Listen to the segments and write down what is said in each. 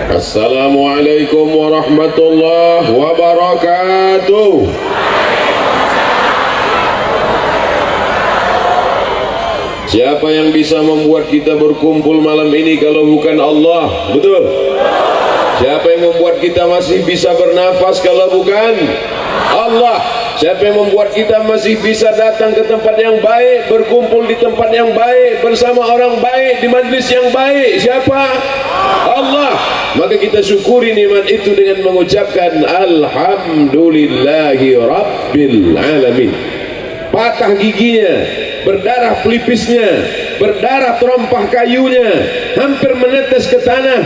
Assalamualaikum warahmatullahi wabarakatuh. Siapa yang bisa membuat kita berkumpul malam ini kalau bukan Allah? Betul? Siapa yang membuat kita masih bisa bernafas kalau bukan Allah? Siapa yang membuat kita masih bisa datang ke tempat yang baik, berkumpul di tempat yang baik, bersama orang baik, di majlis yang baik? Siapa? Allah. Maka kita syukuri nikmat itu dengan mengucapkan Alhamdulillahi Rabbil Alamin. Patah giginya, berdarah pelipisnya, berdarah terompah kayunya, hampir menetes ke tanah,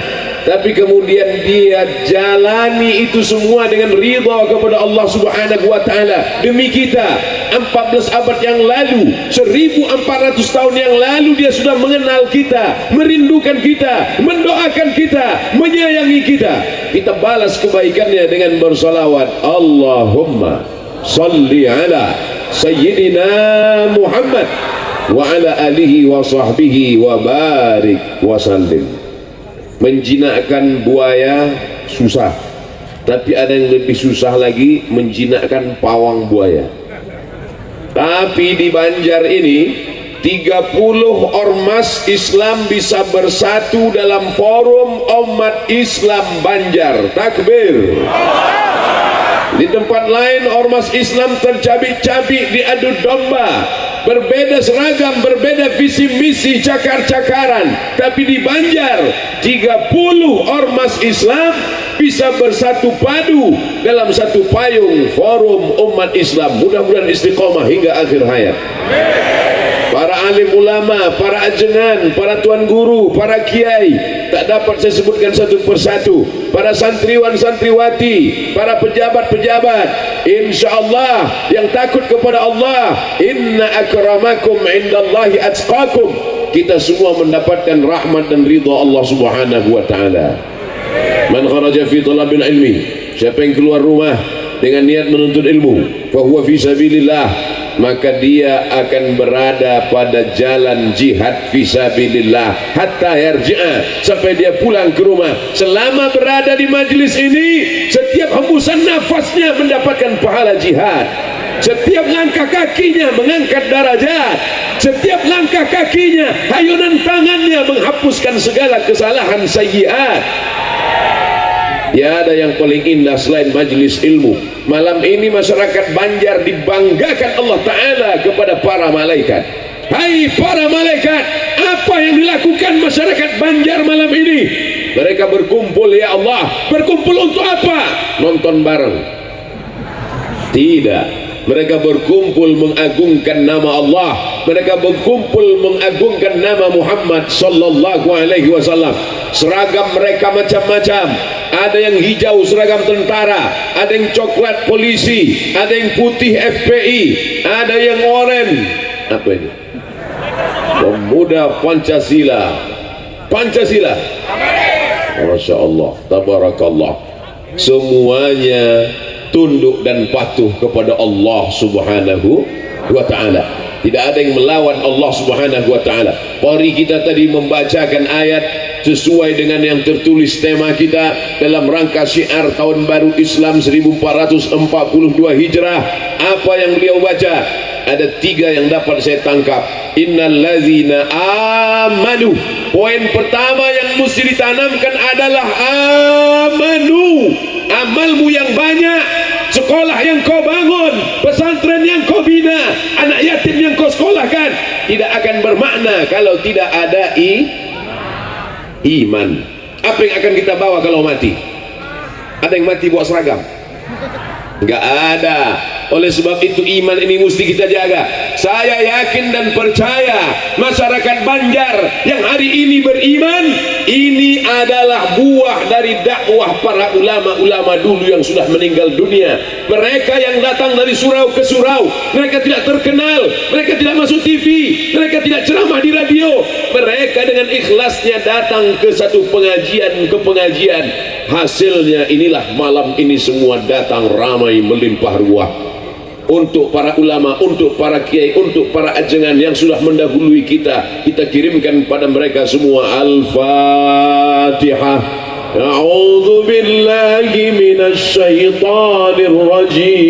tapi kemudian dia jalani itu semua dengan ridha kepada Allah Subhanahu wa taala. Demi kita 14 abad yang lalu, 1400 tahun yang lalu dia sudah mengenal kita, merindukan kita, mendoakan kita, menyayangi kita. Kita balas kebaikannya dengan bersalawat, Allahumma salli ala Sayyidina Muhammad wa ala alihi wa sahbihi wa barik wa sallim. Menjinakkan buaya susah, tapi ada yang lebih susah lagi, menjinakkan pawang buaya. Tapi di Banjar ini 30 ormas Islam bisa bersatu dalam forum umat Islam Banjar. Takbir. Di tempat lain ormas Islam tercabik-cabik, diadu domba, berbeda seragam, berbeda visi misi, cakar-cakaran. Tapi di Banjar 30 ormas Islam bisa bersatu padu dalam satu payung forum umat Islam. Mudah-mudahan istiqomah hingga akhir hayat. Para alim ulama, para ajengan, para tuan guru, para kiai, tak dapat saya sebutkan satu persatu. Para santriwan santriwati, para pejabat-pejabat, insyaallah yang takut kepada Allah, inna akramakum indallahi atqakum. Kita semua mendapatkan rahmat dan ridha Allah Subhanahu wa taala. Man kharaja fi talabil ilmi, siapa yang keluar rumah dengan niat menuntut ilmu, fa huwa fi sabilillah, maka dia akan berada pada jalan jihad fisabilillah hatta yarji'a, sampai dia pulang ke rumah. Selama berada di majlis ini, setiap hembusan nafasnya mendapatkan pahala jihad, setiap langkah kakinya mengangkat derajat, setiap langkah kakinya, hayunan tangannya menghapuskan segala kesalahan sayyiat. Ya, ada yang paling indah selain majlis ilmu. Malam ini masyarakat Banjar dibanggakan Allah Ta'ala kepada para malaikat. Hai para malaikat, apa yang dilakukan masyarakat Banjar malam ini? Mereka berkumpul, ya Allah. Berkumpul untuk apa? Nonton bareng? Tidak. Mereka berkumpul mengagungkan nama Allah. Mereka berkumpul mengagungkan nama Muhammad sallallahu alaihi wasallam. Seragam mereka macam-macam. Ada yang hijau seragam tentara, ada yang coklat polisi, ada yang putih FPI, ada yang oranye. Apa ini? Pemuda Pancasila. Pancasila. Masya Allah, tabarakallah. Semuanya tunduk dan patuh kepada Allah Subhanahu wa ta'ala. Tidak ada yang melawan Allah Subhanahu wa ta'ala. Qari kita tadi membacakan ayat sesuai dengan yang tertulis tema kita dalam rangka syiar tahun baru Islam 1442 Hijrah. Apa yang beliau baca? Ada 3 yang dapat saya tangkap. Innallazina amanu. Poin pertama yang mesti ditanamkan adalah amanu. Amalmu yang banyak, sekolah yang kau bangun, pesantren yang kau bina, anak yatim yang kau sekolahkan, tidak akan bermakna kalau tidak ada iman. Apa yang akan kita bawa kalau mati? Ada yang mati bawa seragam? Enggak ada. Oleh sebab itu iman ini mesti kita jaga. Saya yakin dan percaya masyarakat Banjar yang hari ini beriman, ini adalah buah dari dakwah para ulama-ulama dulu yang sudah meninggal dunia. Mereka yang datang dari surau ke surau, mereka tidak terkenal, mereka tidak masuk TV, mereka tidak ceramah di radio. Mereka dengan ikhlasnya datang ke satu pengajian ke pengajian. Hasilnya inilah malam ini semua datang ramai melimpah ruah. Untuk para ulama, untuk para kiai, untuk para ajengan yang sudah mendahului kita, kita kirimkan pada mereka semua Al-Fatihah. A'udzu billahi minasy syaithanir rajim.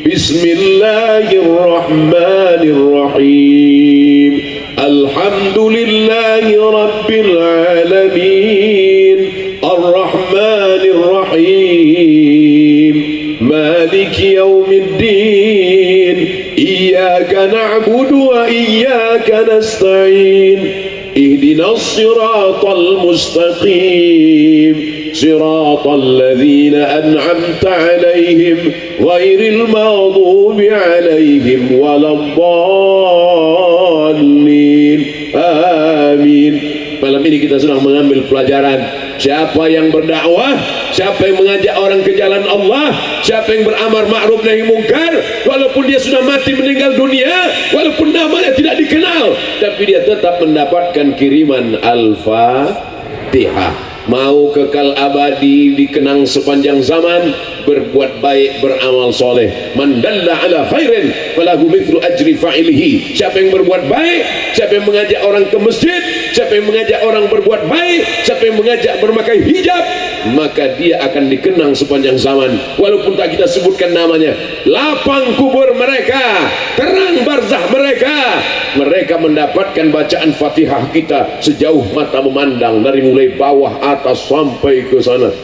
Bismillahirrahmanirrahim. Alhamdulillahi rabbil alamin. Ar-Rahmanir Rahim. Maliki yaumiddin. Iyyaka na'budu wa iyyaka nasta'in. Ihdinas siratal mustaqim. Siratal ladzina an'amta 'alaihim ghairil maghdubi 'alaihim waladdallin. Amin. Malam ini kita sedang mengambil pelajaran. Siapa yang berdakwah, siapa yang mengajak orang ke jalan Allah, siapa yang beramar ma'ruf nahi mungkar, walaupun dia sudah mati meninggal dunia, walaupun namanya tidak dikenal, tapi dia tetap mendapatkan kiriman Al-Fatihah. Mau kekal abadi, dikenang sepanjang zaman, berbuat baik, beramal soleh. Man dalla ala khairin falahu mithlu ajri fa'ilihi. Siapa yang berbuat baik, siapa yang mengajak orang ke masjid, siapa yang mengajak orang berbuat baik, siapa yang mengajak berpakai hijab, maka dia akan dikenang sepanjang zaman, walaupun tak kita sebutkan namanya. Lapang kubur mereka, terang barzah mereka, mereka mendapatkan bacaan Fatihah kita sejauh mata memandang, dari mulai bawah atas sampai ke sana.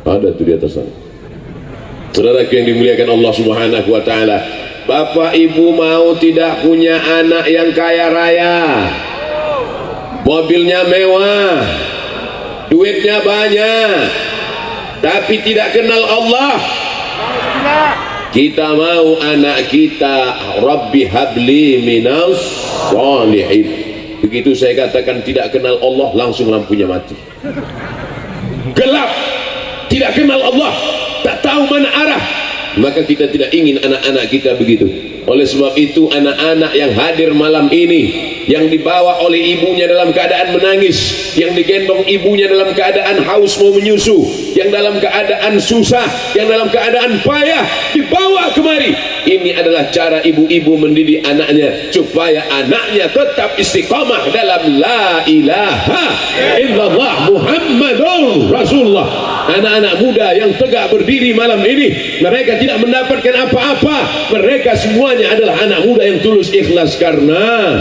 Ada tuh di atas sana. Saudaraku yang dimuliakan Allah Subhanahu wa taala, Bapak Ibu mau tidak punya anak yang kaya raya, mobilnya mewah, duitnya banyak, tapi tidak kenal Allah? Kita mau anak kita Rabbi habli minas sholihin. Begitu saya katakan tidak kenal Allah, langsung lampunya mati. Gelap, tidak kenal Allah, tak tahu mana arah. Maka kita tidak ingin anak-anak kita begitu. Oleh sebab itu anak-anak yang hadir malam ini, yang dibawa oleh ibunya dalam keadaan menangis, yang digendong ibunya dalam keadaan haus mau menyusu, yang dalam keadaan susah, yang dalam keadaan payah, dibawa kemari. Ini adalah cara ibu-ibu mendidik anaknya supaya anaknya tetap istiqamah dalam la ilaha illallah Muhammadur Rasulullah. Anak-anak muda yang tegak berdiri malam ini, mereka tidak mendapatkan apa-apa, mereka semuanya adalah anak muda yang tulus ikhlas karena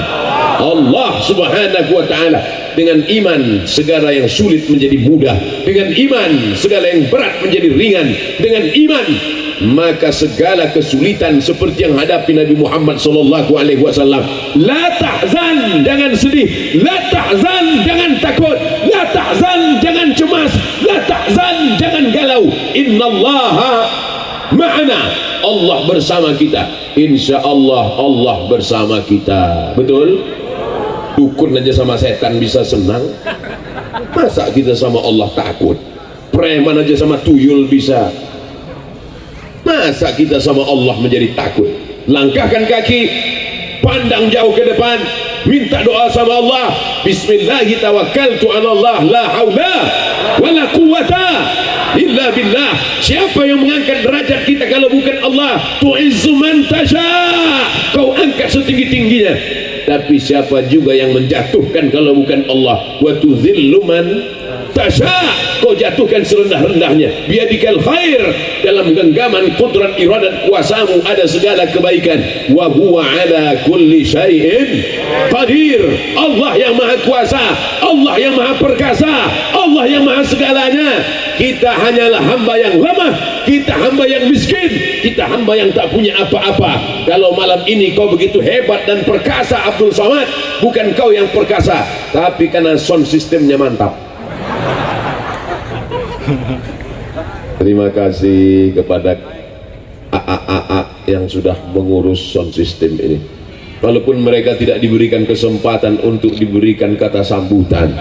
Allah Subhanahu wa ta'ala. Dengan iman segala yang sulit menjadi mudah, dengan iman segala yang berat menjadi ringan, dengan iman maka segala kesulitan seperti yang hadapi Nabi Muhammad sallallahu alaihi wasallam. La tahzan, jangan sedih, la tahzan, jangan takut, la tahzan, jangan cemas, la tahzan, jangan galau. Innallaha ma'ana, Allah bersama kita. Insya Allah Allah bersama kita. Betul? Dukun aja sama setan bisa senang, masa kita sama Allah takut? Preman aja sama tuyul bisa, masa kita sama Allah menjadi takut? Langkahkan kaki, pandang jauh ke depan, minta doa sama Allah. Bismillahi tawakkaltu ala Allah, la haula wala quwata illa billah. Siapa yang mengangkat derajat kita kalau bukan Allah? Tu'izzu man tasha, kau angkat setinggi-tingginya. Tapi siapa juga yang menjatuhkan kalau bukan Allah? Wa tuzillu man tasha, kau jatuhkan serendah-rendahnya. Biadikal khair, dalam genggaman kudrat iradat kuasamu ada segala kebaikan. Wa huwa ala kulli syai'in qadir. Allah yang maha kuasa, Allah yang maha perkasa, Allah yang maha segalanya. Kita hanyalah hamba yang lemah, kita hamba yang miskin, kita hamba yang tak punya apa-apa. Kalau malam ini kau begitu hebat dan perkasa Abdul Somad, bukan kau yang perkasa, tapi karena sound sistemnya mantap. Terima kasih kepada AA yang sudah mengurus sound system ini. Walaupun mereka tidak diberikan kesempatan untuk diberikan kata sambutan,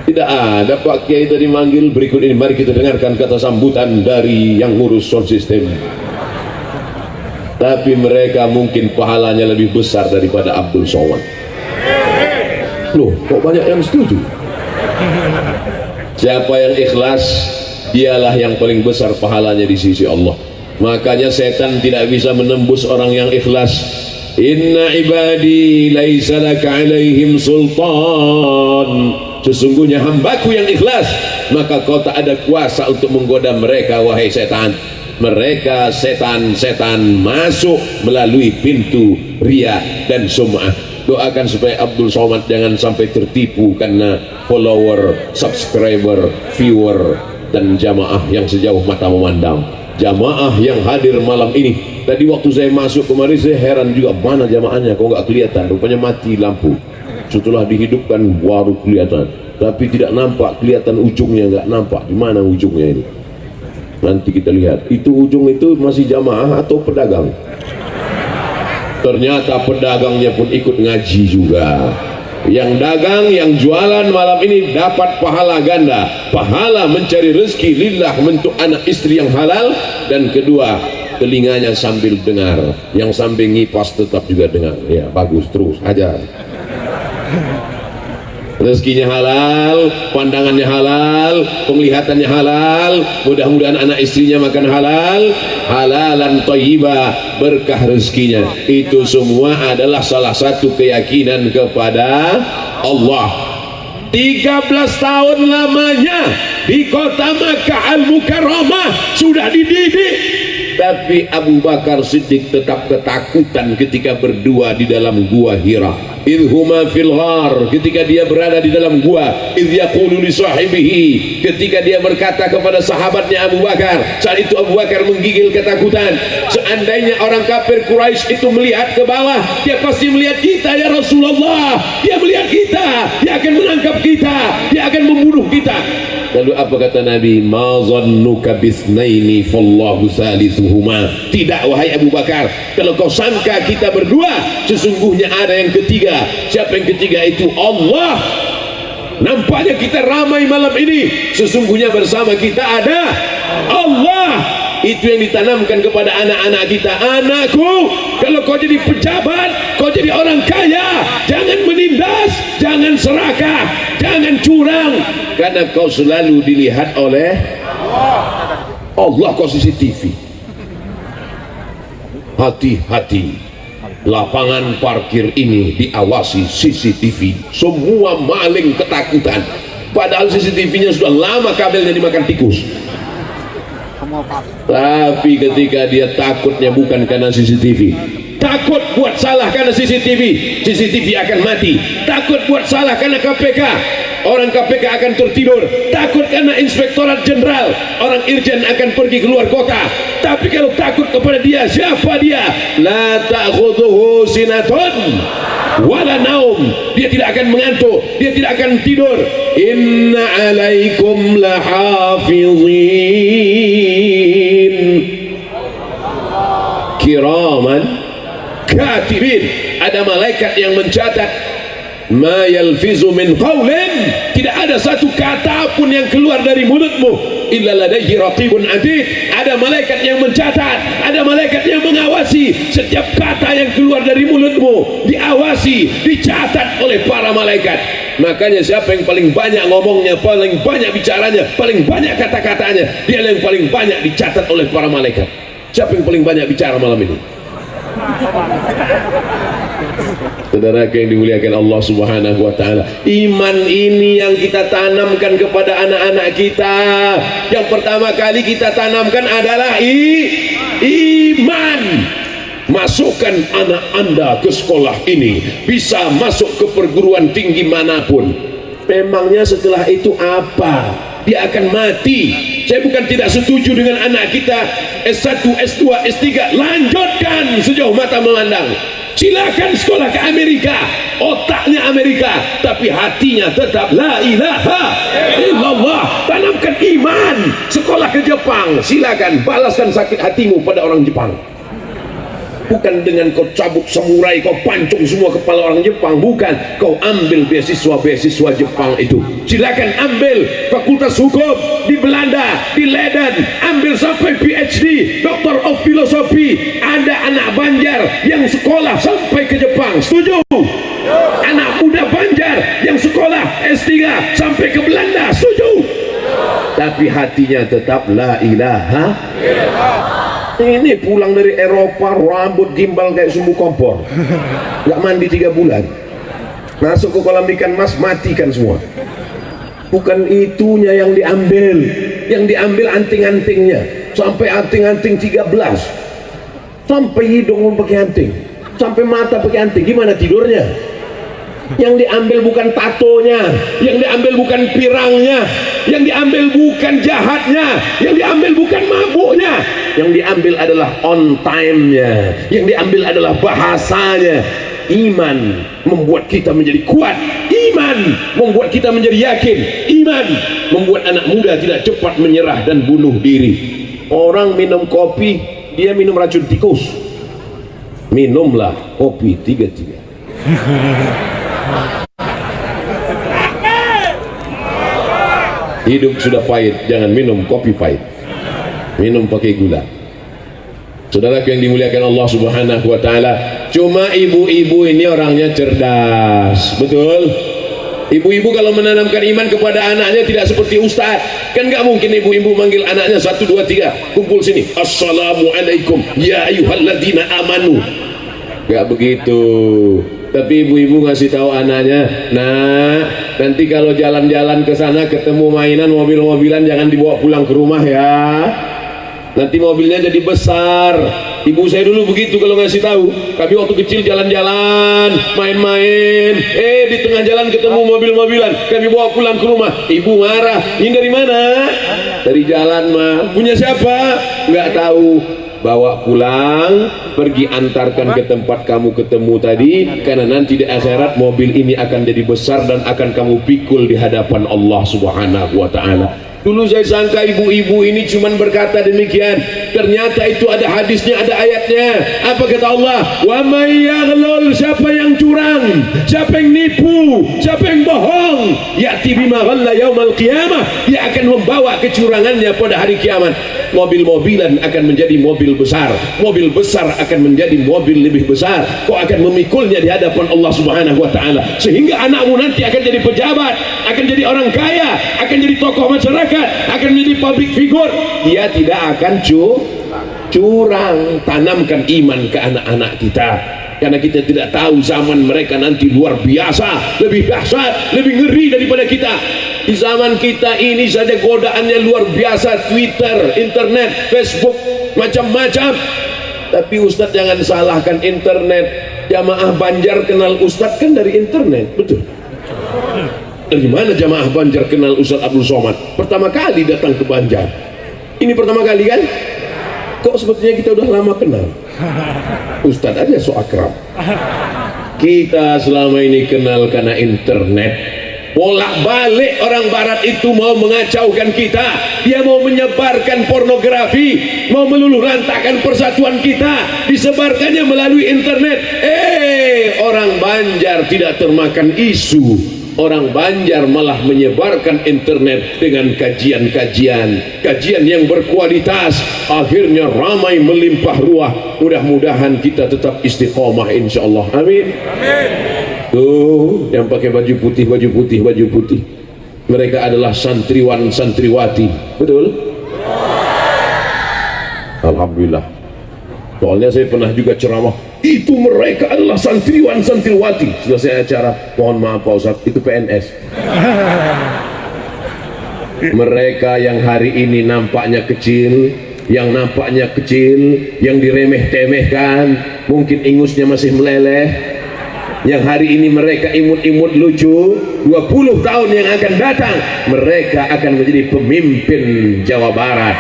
tidak ada Pak Kiai tadi manggil. Berikut ini mari kita dengarkan kata sambutan dari yang ngurus sound system. Tapi mereka mungkin pahalanya lebih besar daripada Abdul Somad. Loh, kok banyak yang setuju? Siapa yang ikhlas, dialah yang paling besar pahalanya di sisi Allah. Makanya setan tidak bisa menembus orang yang ikhlas. Inna ibadi laisa laka alaihim sultan. sesungguhnya hambaku yang ikhlas, maka kau tak ada kuasa untuk menggoda mereka wahai setan. Mereka setan-setan masuk melalui pintu riya dan sum'ah. Doakan supaya Abdul Somad jangan sampai tertipu karena follower, subscriber, viewer dan jamaah yang sejauh mata memandang. Jamaah yang hadir malam ini, tadi waktu saya masuk kemarin saya heran juga, mana jamaahnya kok nggak kelihatan, rupanya mati lampu. Setelah dihidupkan baru kelihatan, tapi tidak nampak, kelihatan ujungnya, nggak nampak di mana ujungnya ini. Nanti kita lihat itu ujung itu masih jamaah atau pedagang. Ternyata pedagangnya pun ikut ngaji juga. Yang dagang, yang jualan malam ini dapat pahala ganda, pahala mencari rezeki lillah untuk anak istri yang halal, dan kedua telinganya sambil dengar, yang sambil ngipas tetap juga dengar. Ya bagus, terus aja. Rezekinya halal, pandangannya halal, penglihatannya halal, mudah-mudahan anak istrinya makan halal, halalan thayyibah, berkah rezekinya. Itu semua adalah salah satu keyakinan kepada Allah. 13 tahun lamanya di kota Makkah Al-Mukarramah sudah dididik, tapi Abu Bakar Siddiq tetap ketakutan ketika berdua di dalam gua Hira. Idhuma fil ghar, ketika dia berada di dalam gua, idh yaqulu li sahibihi, ketika dia berkata kepada sahabatnya Abu Bakar. Saat itu Abu Bakar menggigil ketakutan. Seandainya orang kafir Quraisy itu melihat ke bawah, dia pasti melihat kita ya Rasulullah. Dia melihat kita, dia akan menangkap kita, dia akan membunuh kita. Lalu apa kata Nabi? Ma zannuka bisnaini fallahu salisuhuma. Tidak wahai Abu Bakar, kalau kau sangka kita berdua, sesungguhnya ada yang ketiga. Siapa yang ketiga itu? Allah. Nampaknya kita ramai malam ini, sesungguhnya bersama kita ada Allah. Itu yang ditanamkan kepada anak-anak kita. Anakku, kalau kau jadi pejabat, kau jadi orang kaya, jangan menindas, jangan serakah, jangan curang, karena kau selalu dilihat oleh Allah. Kau CCTV. Hati-hati, lapangan parkir ini diawasi CCTV. Semua maling ketakutan, padahal CCTV-nya sudah lama kabelnya dimakan tikus. Tapi ketika dia takutnya bukan karena CCTV, takut buat salah karena CCTV, CCTV akan mati. Takut buat salah karena KPK, orang KPK akan tertidur. Takut karena Inspektorat Jenderal, orang Irjen akan pergi keluar kota. Tapi kalau takut kepada dia, siapa dia? La ta'khudhuhu sinatun wala naum. Dia tidak akan mengantuk, dia tidak akan tidur. Inna alaikum lahafizin kiraman katibin. Ada malaikat yang mencatat. Ma yalfizu min qawlin, tidak ada satu kata pun yang keluar dari mulutmu illa ladaihi raqibun atid. Ada malaikat yang mencatat, ada malaikat yang mengawasi setiap kata yang keluar dari mulutmu, diawasi, dicatat oleh para malaikat. Makanya siapa yang paling banyak ngomongnya, paling banyak bicaranya, paling banyak kata-katanya, dia yang paling banyak dicatat oleh para malaikat. Siapa yang paling banyak bicara malam ini? Saudara yang dimuliakan Allah Subhanahu wa taala, iman ini yang kita tanamkan kepada anak-anak kita. Yang pertama kali kita tanamkan adalah iman. Masukkan anak Anda ke sekolah ini, bisa masuk ke perguruan tinggi manapun. Memangnya setelah itu apa? Dia akan mati. Saya bukan tidak setuju dengan anak kita S1, S2, S3, lanjutkan sejauh mata memandang. Silakan sekolah ke Amerika, otaknya Amerika, tapi hatinya tetap la ilaha illallah. Tanamkan iman. Sekolah ke Jepang, silakan balaskan sakit hatimu pada orang Jepang. Bukan dengan kau cabut samurai, kau pancung semua kepala orang Jepang. Bukan, kau ambil beasiswa Jepang itu. Silakan ambil fakultas hukum di Belanda, di Leiden, ambil sampai PhD, Doctor of Philosophy. Ada anak Banjar yang sekolah sampai ke Jepang, setuju? Anak muda Banjar yang sekolah S3 sampai ke Belanda, setuju? Tapi hatinya tetap la ilaha illallah. Ini pulang dari Eropa, rambut gimbal kayak sumbu kompor, nggak mandi 3 bulan, masuk ke kolam ikan mas, matikan semua. bukan itunya yang diambil anting-antingnya, sampai anting-anting 13, sampai hidung pakai anting, sampai mata pakai anting. Gimana tidurnya? Yang diambil bukan tatonya, yang diambil bukan pirangnya, yang diambil bukan jahatnya, yang diambil bukan mabuknya, yang diambil adalah on time-nya, yang diambil adalah bahasanya. Iman membuat kita menjadi kuat, iman membuat kita menjadi yakin, iman membuat anak muda tidak cepat menyerah dan bunuh diri. Orang minum kopi, dia minum racun tikus. Minumlah kopi 3-3. Hidup sudah pahit, jangan minum kopi pahit, minum pakai gula. Saudaraku yang dimuliakan Allah Subhanahu wa taala, cuma ibu-ibu ini orangnya cerdas, betul? Ibu-ibu kalau menanamkan iman kepada anaknya tidak seperti ustaz. Kan nggak mungkin ibu-ibu manggil anaknya 1, 2, 3 kumpul sini, assalamualaikum ya ayyuhalladzina amanu. Nggak begitu. Tapi ibu-ibu ngasih tahu anaknya, nah nanti kalau jalan-jalan ke sana ketemu mainan mobil-mobilan jangan dibawa pulang ke rumah ya. Nanti mobilnya jadi besar. Ibu saya dulu begitu kalau ngasih tahu. Kami waktu kecil jalan-jalan, main-main, di tengah jalan ketemu mobil-mobilan, kami bawa pulang ke rumah. Ibu marah. Ini dari mana? Dari jalan mah. Punya siapa? Nggak tahu. Bawa pulang, pergi antarkan ke tempat kamu ketemu tadi, karena nanti di akhirat mobil ini akan jadi besar dan akan kamu pikul di hadapan Allah Subhanahu wa taala. Dulu saya sangka ibu-ibu ini cuman berkata demikian, ternyata itu ada hadisnya, ada ayatnya. Apa kata Allah? Wa may yaghlul, siapa yang curang, siapa yang nipu, siapa yang bohong, ya'ti bima ghalla yaumal qiyamah, dia akan membawa kecurangannya pada hari kiamat. Mobil-mobilan akan menjadi mobil besar, mobil besar akan menjadi mobil lebih besar. Kau akan memikulnya di hadapan Allah Subhanahu wa taala, sehingga anakmu nanti akan jadi pejabat, akan jadi orang kaya, akan jadi tokoh masyarakat, akan menjadi public figure. Dia tidak akan curang. Tanamkan iman ke anak-anak kita, karena kita tidak tahu zaman mereka nanti luar biasa, lebih dahsyat, lebih ngeri daripada kita. Di zaman kita ini saja godaannya luar biasa, Twitter, internet, Facebook, macam-macam. Tapi Ustadz jangan salahkan internet. Jamaah Banjar kenal Ustadz kan dari internet, betul? Dari mana jamaah Banjar kenal Ustadz Abdul Somad? Pertama kali datang ke Banjar. Ini pertama kali kan? Kok sepertinya kita udah lama kenal? Ustadz aja so akrab. Kita selama ini kenal karena internet. Bolak-balik orang barat itu mau mengacaukan kita. Dia mau menyebarkan pornografi, mau meluluh lantakkan persatuan kita, disebarkannya melalui internet. Orang Banjar tidak termakan isu. Orang Banjar malah menyebarkan internet dengan kajian-kajian yang berkualitas. Akhirnya ramai melimpah ruah. Mudah-mudahan kita tetap istiqomah insyaallah. Amin. Amin. Tuh yang pakai baju putih, mereka adalah santriwan santriwati, betul? Alhamdulillah. Soalnya saya pernah juga ceramah, itu mereka adalah santriwan santriwati. Selesai acara, mohon maaf Pak Ustaz, itu PNS. Mereka yang hari ini nampaknya kecil, yang diremeh-temehkan, mungkin ingusnya masih meleleh, yang hari ini mereka imut-imut lucu, 20 tahun yang akan datang mereka akan menjadi pemimpin Jawa Barat.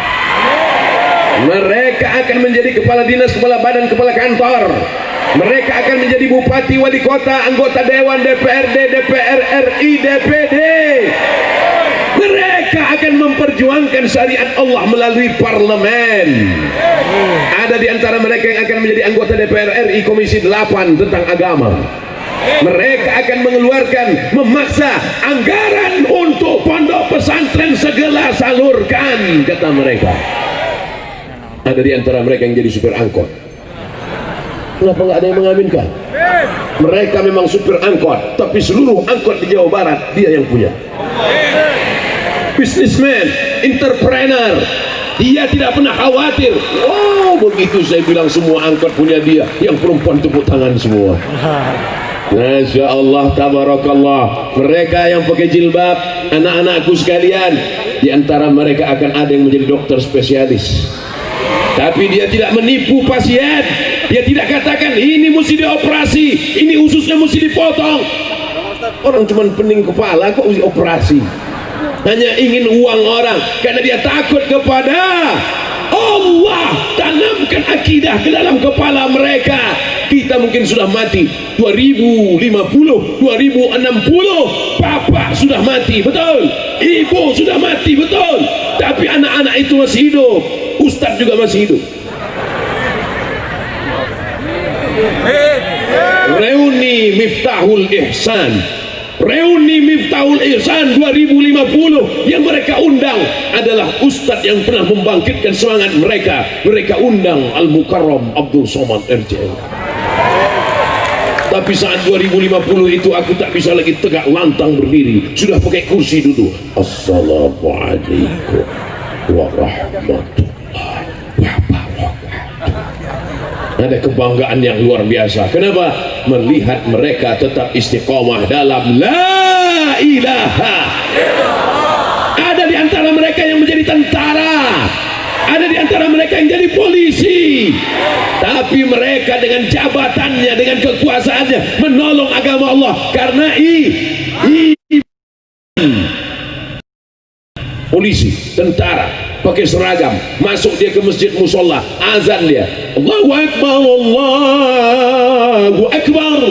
Mereka akan menjadi kepala dinas, kepala badan, kepala kantor. Mereka akan menjadi bupati, wali kota, anggota dewan, DPRD, DPR RI, DPD. Mereka akan memperjuangkan syariat Allah melalui parlemen. Ada di antara mereka yang akan menjadi anggota DPR RI Komisi 8 tentang agama. Mereka akan mengeluarkan, memaksa anggaran untuk pondok pesantren segera salurkan, kata mereka. Ada di antara mereka yang jadi supir angkot. Kenapa nggak ada yang mengaminkan? Mereka memang supir angkot, tapi seluruh angkot di Jawa Barat dia yang punya. Businessman, entrepreneur, dia tidak pernah khawatir. Oh begitu saya bilang semua angkot punya dia, yang perempuan tepuk tangan semua. Masya Allah, tabarakallah. Mereka yang pakai jilbab, anak-anakku sekalian, di antara mereka akan ada yang menjadi dokter spesialis. Tapi dia tidak menipu pasien. Dia tidak katakan ini mesti dioperasi, ini ususnya mesti dipotong. Orang cuma pening kepala kok mesti operasi. Hanya ingin uang orang karena dia takut kepada Allah. Tanamkan akidah ke dalam kepala mereka. Kita mungkin sudah mati 2050, 2060, bapak sudah mati, betul, ibu sudah mati, betul, tapi anak-anak itu masih hidup, ustadz juga masih hidup. Reuni Miftahul Ihsan, reuni Miftahul Ihsan 2050 yang mereka undang adalah ustadz yang pernah membangkitkan semangat mereka. Mereka undang Al-Mukarram Abdul Somad RJL. Tapi saat 2050 itu aku tak bisa lagi tegak lantang berdiri, sudah pakai kursi duduk. Assalamualaikum warahmatullahi wabarakatuh. Ada kebanggaan yang luar biasa. Kenapa? Melihat mereka tetap istiqomah dalam la ilaha illallah. Ada di antara mereka yang menjadi tentara, ada di antara mereka yang jadi polisi, tapi mereka dengan jabatannya, dengan kekuasaannya menolong agama Allah. Karena polisi, tentara, pakai seragam, masuk dia ke masjid musola, azan dia, Allahu Akbar, Allahu Akbar,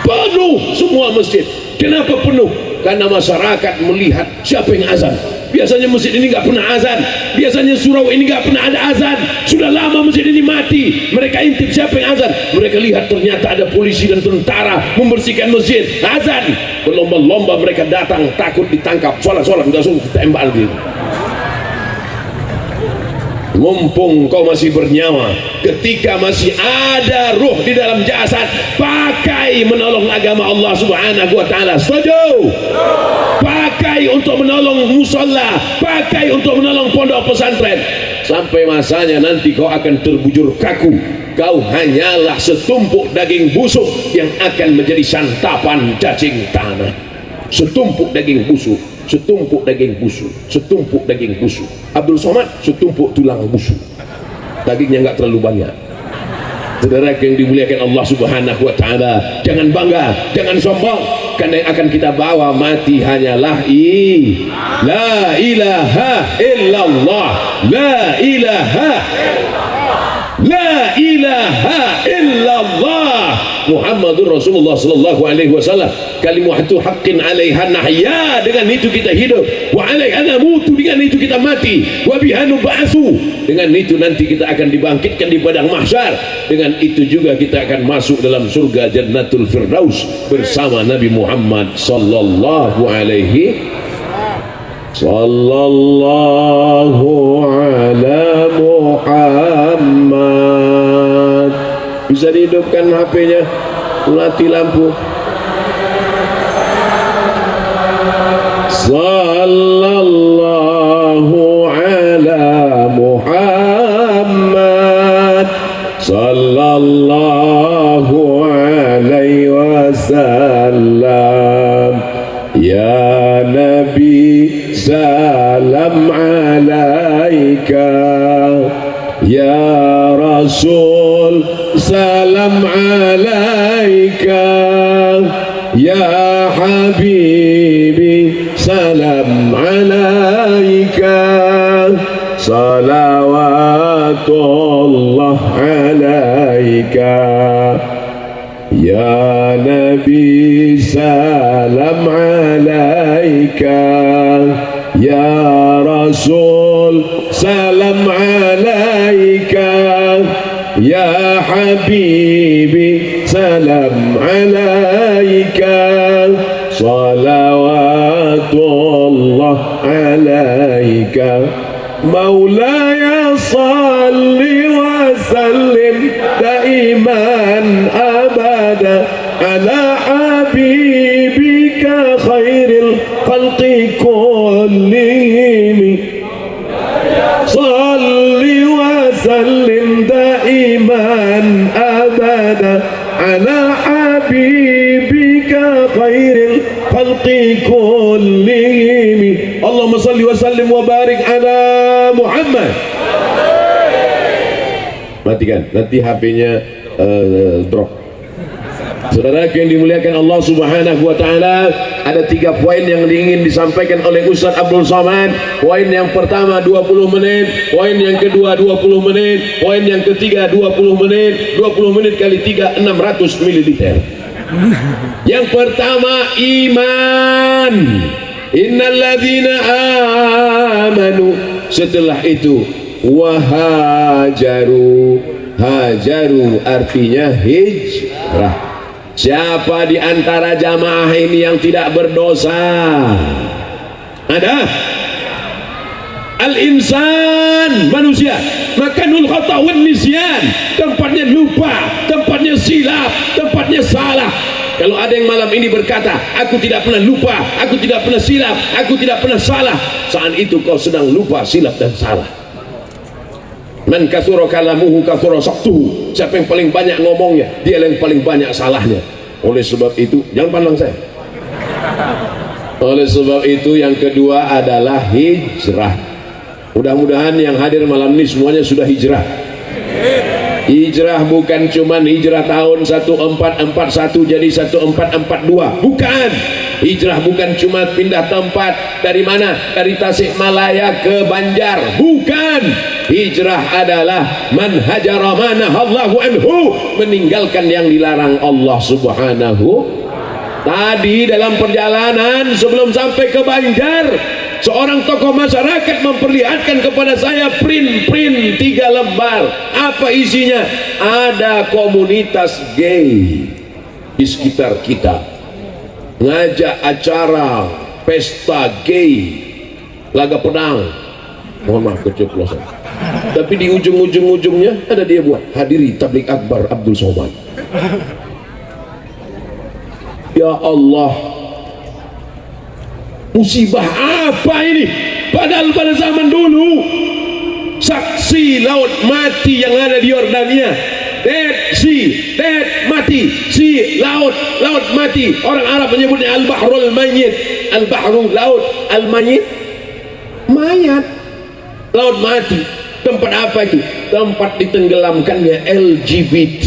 penuh semua masjid. Kenapa penuh? Karena masyarakat melihat siapa yang azan. Biasanya masjid ini nggak pernah azan, biasanya surau ini nggak pernah ada azan. Sudah lama masjid ini mati. Mereka intip siapa yang azan. Mereka lihat ternyata ada polisi dan tentara membersihkan masjid, azan. Berlomba-lomba mereka datang, takut ditangkap. Sholat nggak suruh tembak gitu. Mumpung kau masih bernyawa, ketika masih ada ruh di dalam jasad, pakai menolong agama Allah Subhanahu wa Ta'ala. Setuju? Pakai untuk menolong musola, pakai untuk menolong pondok pesantren. Sampai masanya nanti kau akan terbujur kaku. Kau hanyalah setumpuk daging busuk yang akan menjadi santapan cacing tanah. Setumpuk daging busuk, setumpuk daging busuk, setumpuk daging busuk. Abdul Somad setumpuk tulang busuk, dagingnya nggak terlalu banyak. Saudara yang dimuliakan Allah Subhanahu wa Ta'ala, jangan bangga, jangan sombong, karena yang akan kita bawa mati hanyalah la ilaha illallah, la ilaha la ilaha illallah Muhammadur Rasulullah sallallahu alaihi wasallam. Kalimatu haqqin 'alaiha nahya, dengan itu kita hidup, wa 'alaiha namutu, dengan itu kita mati, wa biha nub'atsu, dengan itu nanti kita akan dibangkitkan di padang mahsyar, dengan itu juga kita akan masuk dalam surga Jannatul Firdaus bersama Nabi Muhammad sallallahu alaihi ala Muhammad. Bisa dihidupkan HP-nya, mati lampu. Sallallahu ala Muhammad, sallallahu alaihi wasallam. Ya Nabi salam alaika, ya Rasul salam alaika, ya Habibi salam alaika, salawatullah alaika, ya Nabi salam alaika, ya Rasul salam alaika, ya Habibi salam alaika, salawatullah alaika. Maulaya salli wa sallim daiman abada ala habibika khairil khalqi kullihim. Salli wa sallim daiman abada ala habibika الضالين. اللهم صل وسلم وبارك على Muhammad. Matikan, nanti HP-nya drop. Saudara yang dimuliakan Allah Subhanahu wa taala, ada 3 poin yang ingin disampaikan oleh Ustaz Abdul Somad. Poin yang pertama 20 menit, poin yang kedua 20 menit, poin yang ketiga 20 menit. 20 menit kali 3 600 ml. Yang pertama iman. Innalladzina amanu. Setelah itu wahajaru. Hajaru artinya hijrah. Siapa di antara jamaah ini yang tidak berdosa? Ada? Al-insan, manusia, makanul khata' wan nisyan, tempatnya lupa, tempatnya silap, tempatnya salah. Kalau ada yang malam ini berkata, aku tidak pernah lupa, aku tidak pernah silap, aku tidak pernah salah, saat itu kau sedang lupa, silap dan salah. Man katsura kalamuhu katsura saktuhu. Siapa yang paling banyak ngomongnya, dia yang paling banyak salahnya. Oleh sebab itu, jangan pandang saya. Oleh sebab itu, yang kedua adalah hijrah. Mudah-mudahan yang hadir malam ini semuanya sudah hijrah. Hijrah bukan cuman hijrah tahun 1441 jadi 1442, bukan. Hijrah bukan cuma pindah tempat. Dari mana? Dari Tasikmalaya ke Banjar, bukan. Hijrah adalah man hajara ma nahallahu anhu, meninggalkan yang dilarang Allah Subhanahu. Tadi dalam perjalanan sebelum sampai ke Banjar, seorang tokoh masyarakat memperlihatkan kepada saya print 3 lembar. Apa isinya? Ada komunitas gay di sekitar kita, ngajak acara pesta gay, laga pedang. Mohon maaf keceplosan. Tapi di ujung-ujungnya ada dia buat hadiri tablik akbar Abdul Somad. Ya Allah, musibah apa ini? Padahal pada zaman dulu saksi laut mati yang ada di Yordania, dead sea, dead mati, sea laut, laut mati. Orang Arab menyebutnya al-bahrul mayyit, al-bahru laut, al-mayyit mayat, laut mati. Tempat apa itu? Tempat ditenggelamkannya LGBT.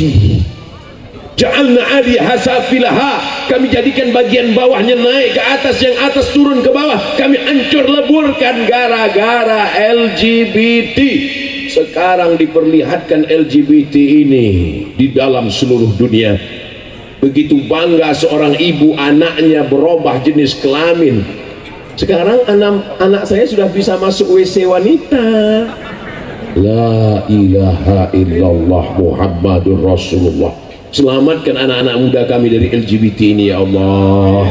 Ja'alna 'aliyaha safilaha, kami jadikan bagian bawahnya naik ke atas, yang atas turun ke bawah. Kami hancur leburkan gara-gara LGBT. Sekarang diperlihatkan LGBT ini di dalam seluruh dunia. Begitu bangga seorang ibu anaknya berubah jenis kelamin. Sekarang anak saya sudah bisa masuk WC wanita. La ilaha illallah Muhammadur Rasulullah. Selamatkan anak-anak muda kami dari LGBT ini ya Allah.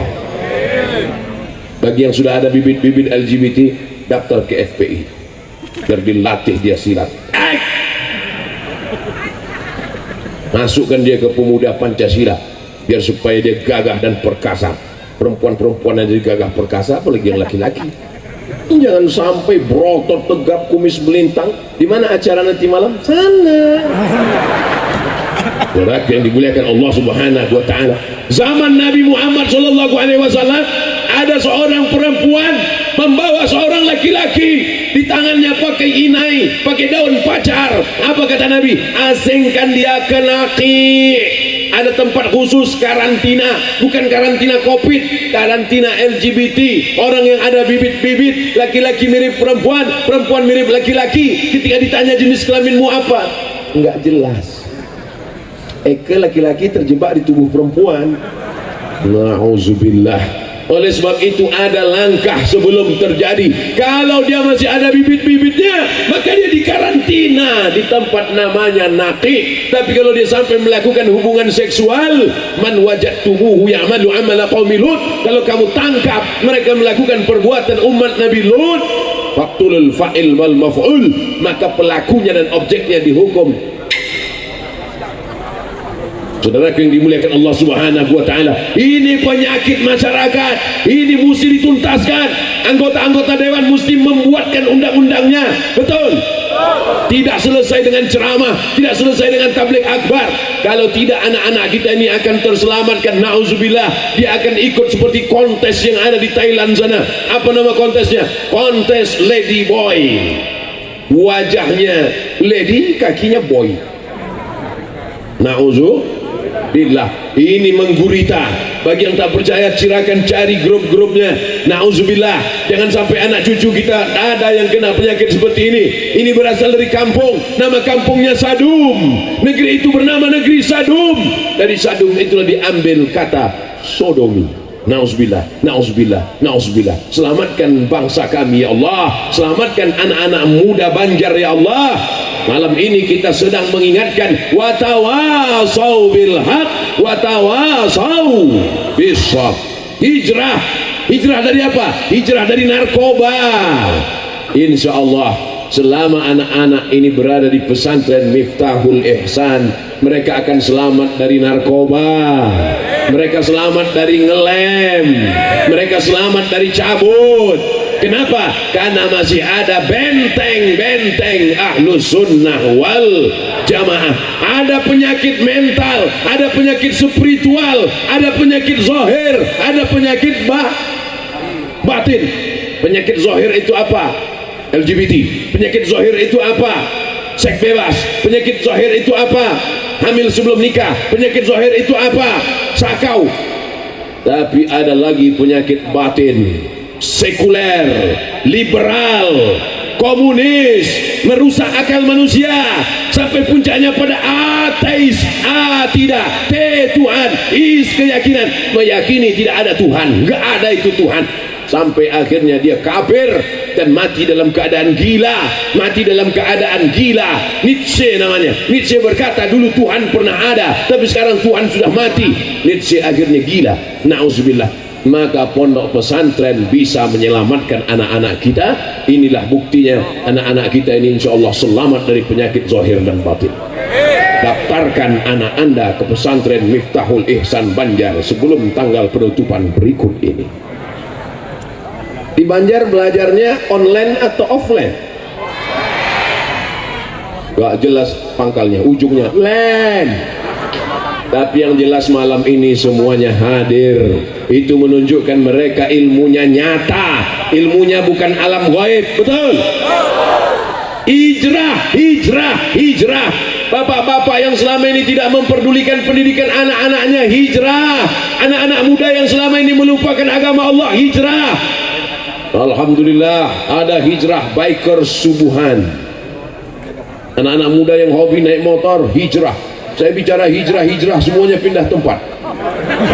Bagi yang sudah ada bibit-bibit LGBT, daftar ke FPI biar dilatih dia silat. Masukkan dia ke pemuda Pancasila biar supaya dia gagah dan perkasa. Perempuan-perempuan yang jadi gagah perkasa, apalagi yang laki-laki. Jangan sampai berotot tegap kumis belintang. Di mana acara nanti malam? Sana. Saudara yang dimuliakan Allah Subhanahu wa taala, zaman Nabi Muhammad sallallahu alaihi wasallam ada seorang perempuan membawa seorang laki-laki, di tangannya pakai inai, pakai daun pacar. Apa kata Nabi? Asingkan dia ke Naqi. Ada tempat khusus karantina, bukan karantina Covid, karantina LGBT. Orang yang ada bibit-bibit, laki-laki mirip perempuan, perempuan mirip laki-laki. Ketika ditanya jenis kelaminmu apa? Enggak jelas. Eke laki-laki terjebak di tubuh perempuan. Na'udzubillah. Oleh sebab itu ada langkah sebelum terjadi. Kalau dia masih ada bibit-bibitnya, maka dia dikarantina di tempat namanya Naqi. Tapi kalau dia sampai melakukan hubungan seksual, man wajadtumuhu ya'malu amala qaumi Lut, kalau kamu tangkap mereka melakukan perbuatan umat Nabi Lut, faqtulul fa'il wal maf'ul, maka pelakunya dan objeknya dihukum. Saudara yang dimuliakan Allah Subhanahu wa taala, ini penyakit masyarakat, ini mesti dituntaskan. Anggota-anggota dewan mesti membuatkan undang-undangnya. Betul? Tidak selesai dengan ceramah, tidak selesai dengan tabligh akbar. Kalau tidak, anak-anak kita ini akan terselamatkan. Nauzubillah, dia akan ikut seperti kontes yang ada di Thailand sana. Apa nama kontesnya? Kontes lady boy. Wajahnya lady, kakinya boy. Nauzubillah, ini menggurita. Bagi yang tak percaya, silakan cari grup-grupnya. Nauzubillah, jangan sampai anak cucu kita ada yang kena penyakit seperti ini. Ini berasal dari kampung, nama kampungnya Sadum. Negeri itu bernama negeri Sadum. Dari Sadum itulah diambil kata sodomi. Nauzubillah, nauzubillah, nauzubillah. Selamatkan bangsa kami ya Allah, selamatkan anak-anak muda Banjar ya Allah. Malam ini kita sedang mengingatkan watawasau bil haq watawasau bis sabr. Hijrah, hijrah dari apa? Hijrah dari narkoba. Insya Allah selama anak-anak ini berada di pesantren Miftahul Ihsan, mereka akan selamat dari narkoba, mereka selamat dari ngelem, mereka selamat dari cabut. Kenapa? Karena masih ada benteng-benteng Ahlus Sunnah wal Jamaah. Ada penyakit mental, ada penyakit spiritual, ada penyakit zahir, ada penyakit batin. Penyakit zahir itu apa? LGBT. Penyakit zahir itu apa? Seks bebas. Penyakit zahir itu apa? Hamil sebelum nikah. Penyakit zahir itu apa? Sakau. Tapi ada lagi penyakit batin, sekuler, liberal, komunis, merusak akal manusia sampai puncaknya pada ateis, tidak, Tuhan, keyakinan, meyakini tidak ada Tuhan, nggak ada itu Tuhan, sampai akhirnya dia kafir dan mati dalam keadaan gila, mati dalam keadaan gila. Nietzsche namanya. Nietzsche berkata dulu Tuhan pernah ada, tapi sekarang Tuhan sudah mati. Nietzsche akhirnya gila. Nauzubillah. Maka pondok pesantren bisa menyelamatkan anak-anak kita. Inilah buktinya, anak-anak kita ini insya Allah selamat dari penyakit zahir dan batin. Daftarkan anak anda ke pesantren Miftahul Ihsan Banjar sebelum tanggal penutupan berikut ini. Di Banjar belajarnya online atau offline? Gak jelas pangkalnya, ujungnya land. Tapi yang jelas malam ini semuanya hadir. Itu menunjukkan mereka ilmunya nyata, ilmunya bukan alam gaib. Betul? Hijrah, hijrah, hijrah. Bapak-bapak yang selama ini tidak memperdulikan pendidikan anak-anaknya, hijrah. Anak-anak muda yang selama ini melupakan agama Allah, hijrah. Alhamdulillah ada hijrah biker subuhan. Anak-anak muda yang hobi naik motor, hijrah. Saya bicara hijrah-hijrah, semuanya pindah tempat.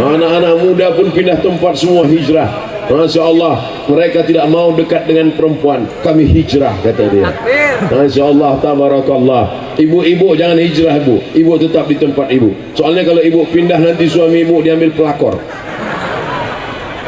Anak-anak muda pun pindah tempat, semua hijrah. Masya Allah, mereka tidak mau dekat dengan perempuan. Kami hijrah, kata dia. Masya Allah, tabarakallah. Ibu-ibu jangan hijrah, bu. Ibu tetap di tempat ibu. Soalnya kalau ibu pindah nanti suami ibu diambil pelakor.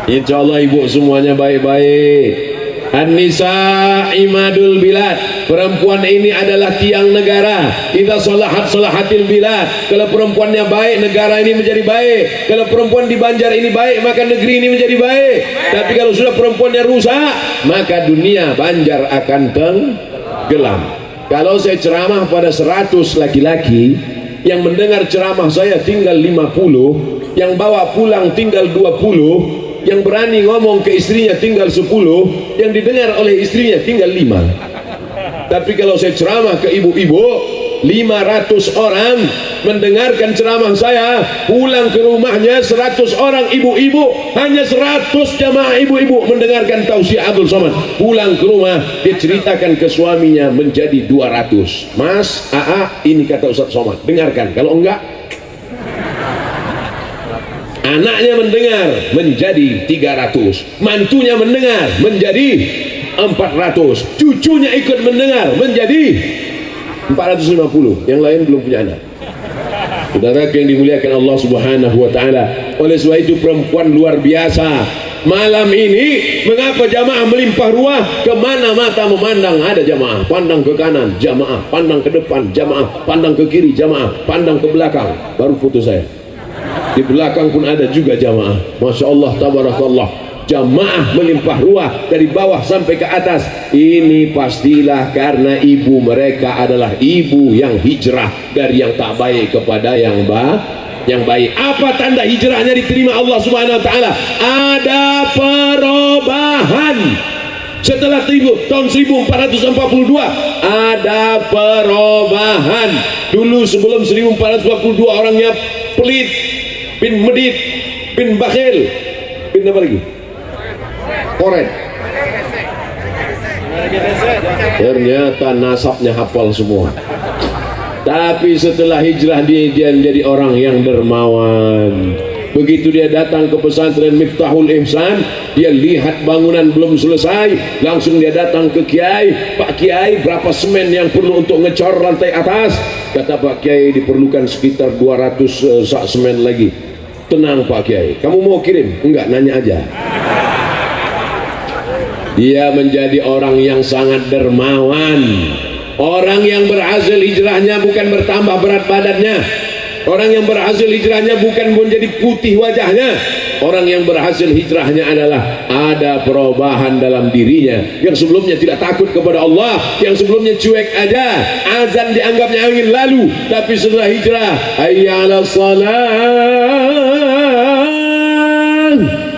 Insya Allah ibu semuanya baik-baik. An-nisa imadul bilad. Perempuan ini adalah tiang negara. Idza salahat salahatil bilad. Kalau perempuannya baik, negara ini menjadi baik. Kalau perempuan di Banjar ini baik, maka negeri ini menjadi baik. Tapi kalau sudah perempuannya rusak, maka dunia Banjar akan tenggelam. Kalau saya ceramah pada 100 laki-laki, yang mendengar ceramah saya tinggal 50, yang bawa pulang tinggal 20, yang berani ngomong ke istrinya tinggal 10, yang didengar oleh istrinya tinggal 5. Tapi kalau saya ceramah ke ibu-ibu, 500 orang mendengarkan ceramah saya, pulang ke rumahnya 100 orang ibu-ibu, hanya 100 jamaah ibu-ibu mendengarkan tausiah Abdul Somad. Pulang ke rumah, dia ceritakan ke suaminya menjadi 200. Mas, ini kata Ustaz Somad, dengarkan. Kalau enggak, anaknya mendengar menjadi 300, mantunya mendengar menjadi 400, cucunya ikut mendengar menjadi 450, yang lain belum punya anak. Saudara yang dimuliakan Allah Subhanahu wa taala. Oleh sebab itu perempuan luar biasa. Malam ini mengapa jamaah melimpah ruah? Kemana mata memandang ada jamaah. Pandang ke kanan jamaah, pandang ke depan jamaah, pandang ke kiri jamaah, pandang ke belakang. Baru foto saya. Di belakang pun ada juga jamaah. Masya Allah, tabarakallah. jamaah melimpah ruah dari bawah sampai ke atas. Ini pastilah karena ibu mereka adalah ibu yang hijrah dari yang tak baik kepada yang baik. Apa tanda hijrahnya diterima Allah Subhanahu wa taala? Ada perubahan. Setelah tahun 1442 ada perubahan. Dulu sebelum 1442 orangnya pelit, bin medit, bin bakhil, bin apa lagi? Koret. Ternyata nasabnya hafal semua. Tapi setelah hijrah dia menjadi orang yang dermawan. Begitu dia datang ke pesantren Miftahul Ihsan, dia lihat bangunan belum selesai, langsung dia datang ke Kiai. Pak Kiai, berapa semen yang perlu untuk ngecor lantai atas? Kata Pak Kiai, diperlukan sekitar 200 sak semen lagi. Tenang Pak Kiai, kamu mau kirim? Enggak, nanya aja. Dia menjadi orang yang sangat dermawan. Orang yang berhasil hijrahnya bukan bertambah berat badannya. Orang yang berhasil hijrahnya bukan menjadi putih wajahnya. Orang yang berhasil hijrahnya adalah ada perubahan dalam dirinya. Yang sebelumnya tidak takut kepada Allah, yang sebelumnya cuek aja, azan dianggapnya angin lalu. Tapi setelah hijrah, hayya 'alas shalah,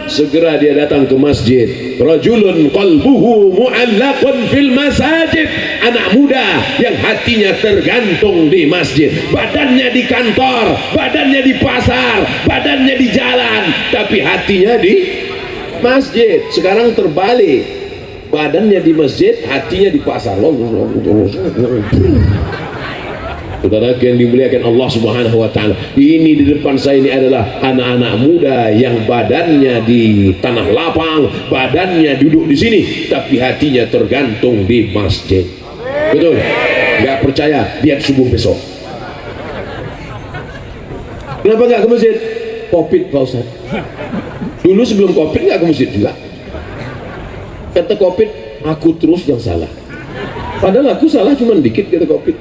segera dia datang ke masjid. Rajulun qalbuhu mu'allaqun fil masajid. Anak muda yang hatinya tergantung di masjid. Badannya di kantor, badannya di pasar, badannya di jalan, tapi hatinya di masjid. Sekarang terbalik, badannya di masjid, hatinya di pasar. Saudara yang dimuliakan Allah Subhanahu wa taala, ini di depan saya ini adalah anak-anak muda yang badannya di tanah lapang, badannya duduk di sini, tapi hatinya tergantung di masjid. Betul? Gak percaya? Lihat subuh besok. Kenapa gak ke masjid? Covid Pak Ustaz. Dulu sebelum Covid gak ke masjid juga. Kata Covid, aku terus yang salah. Padahal aku salah cuma dikit, kata Covid.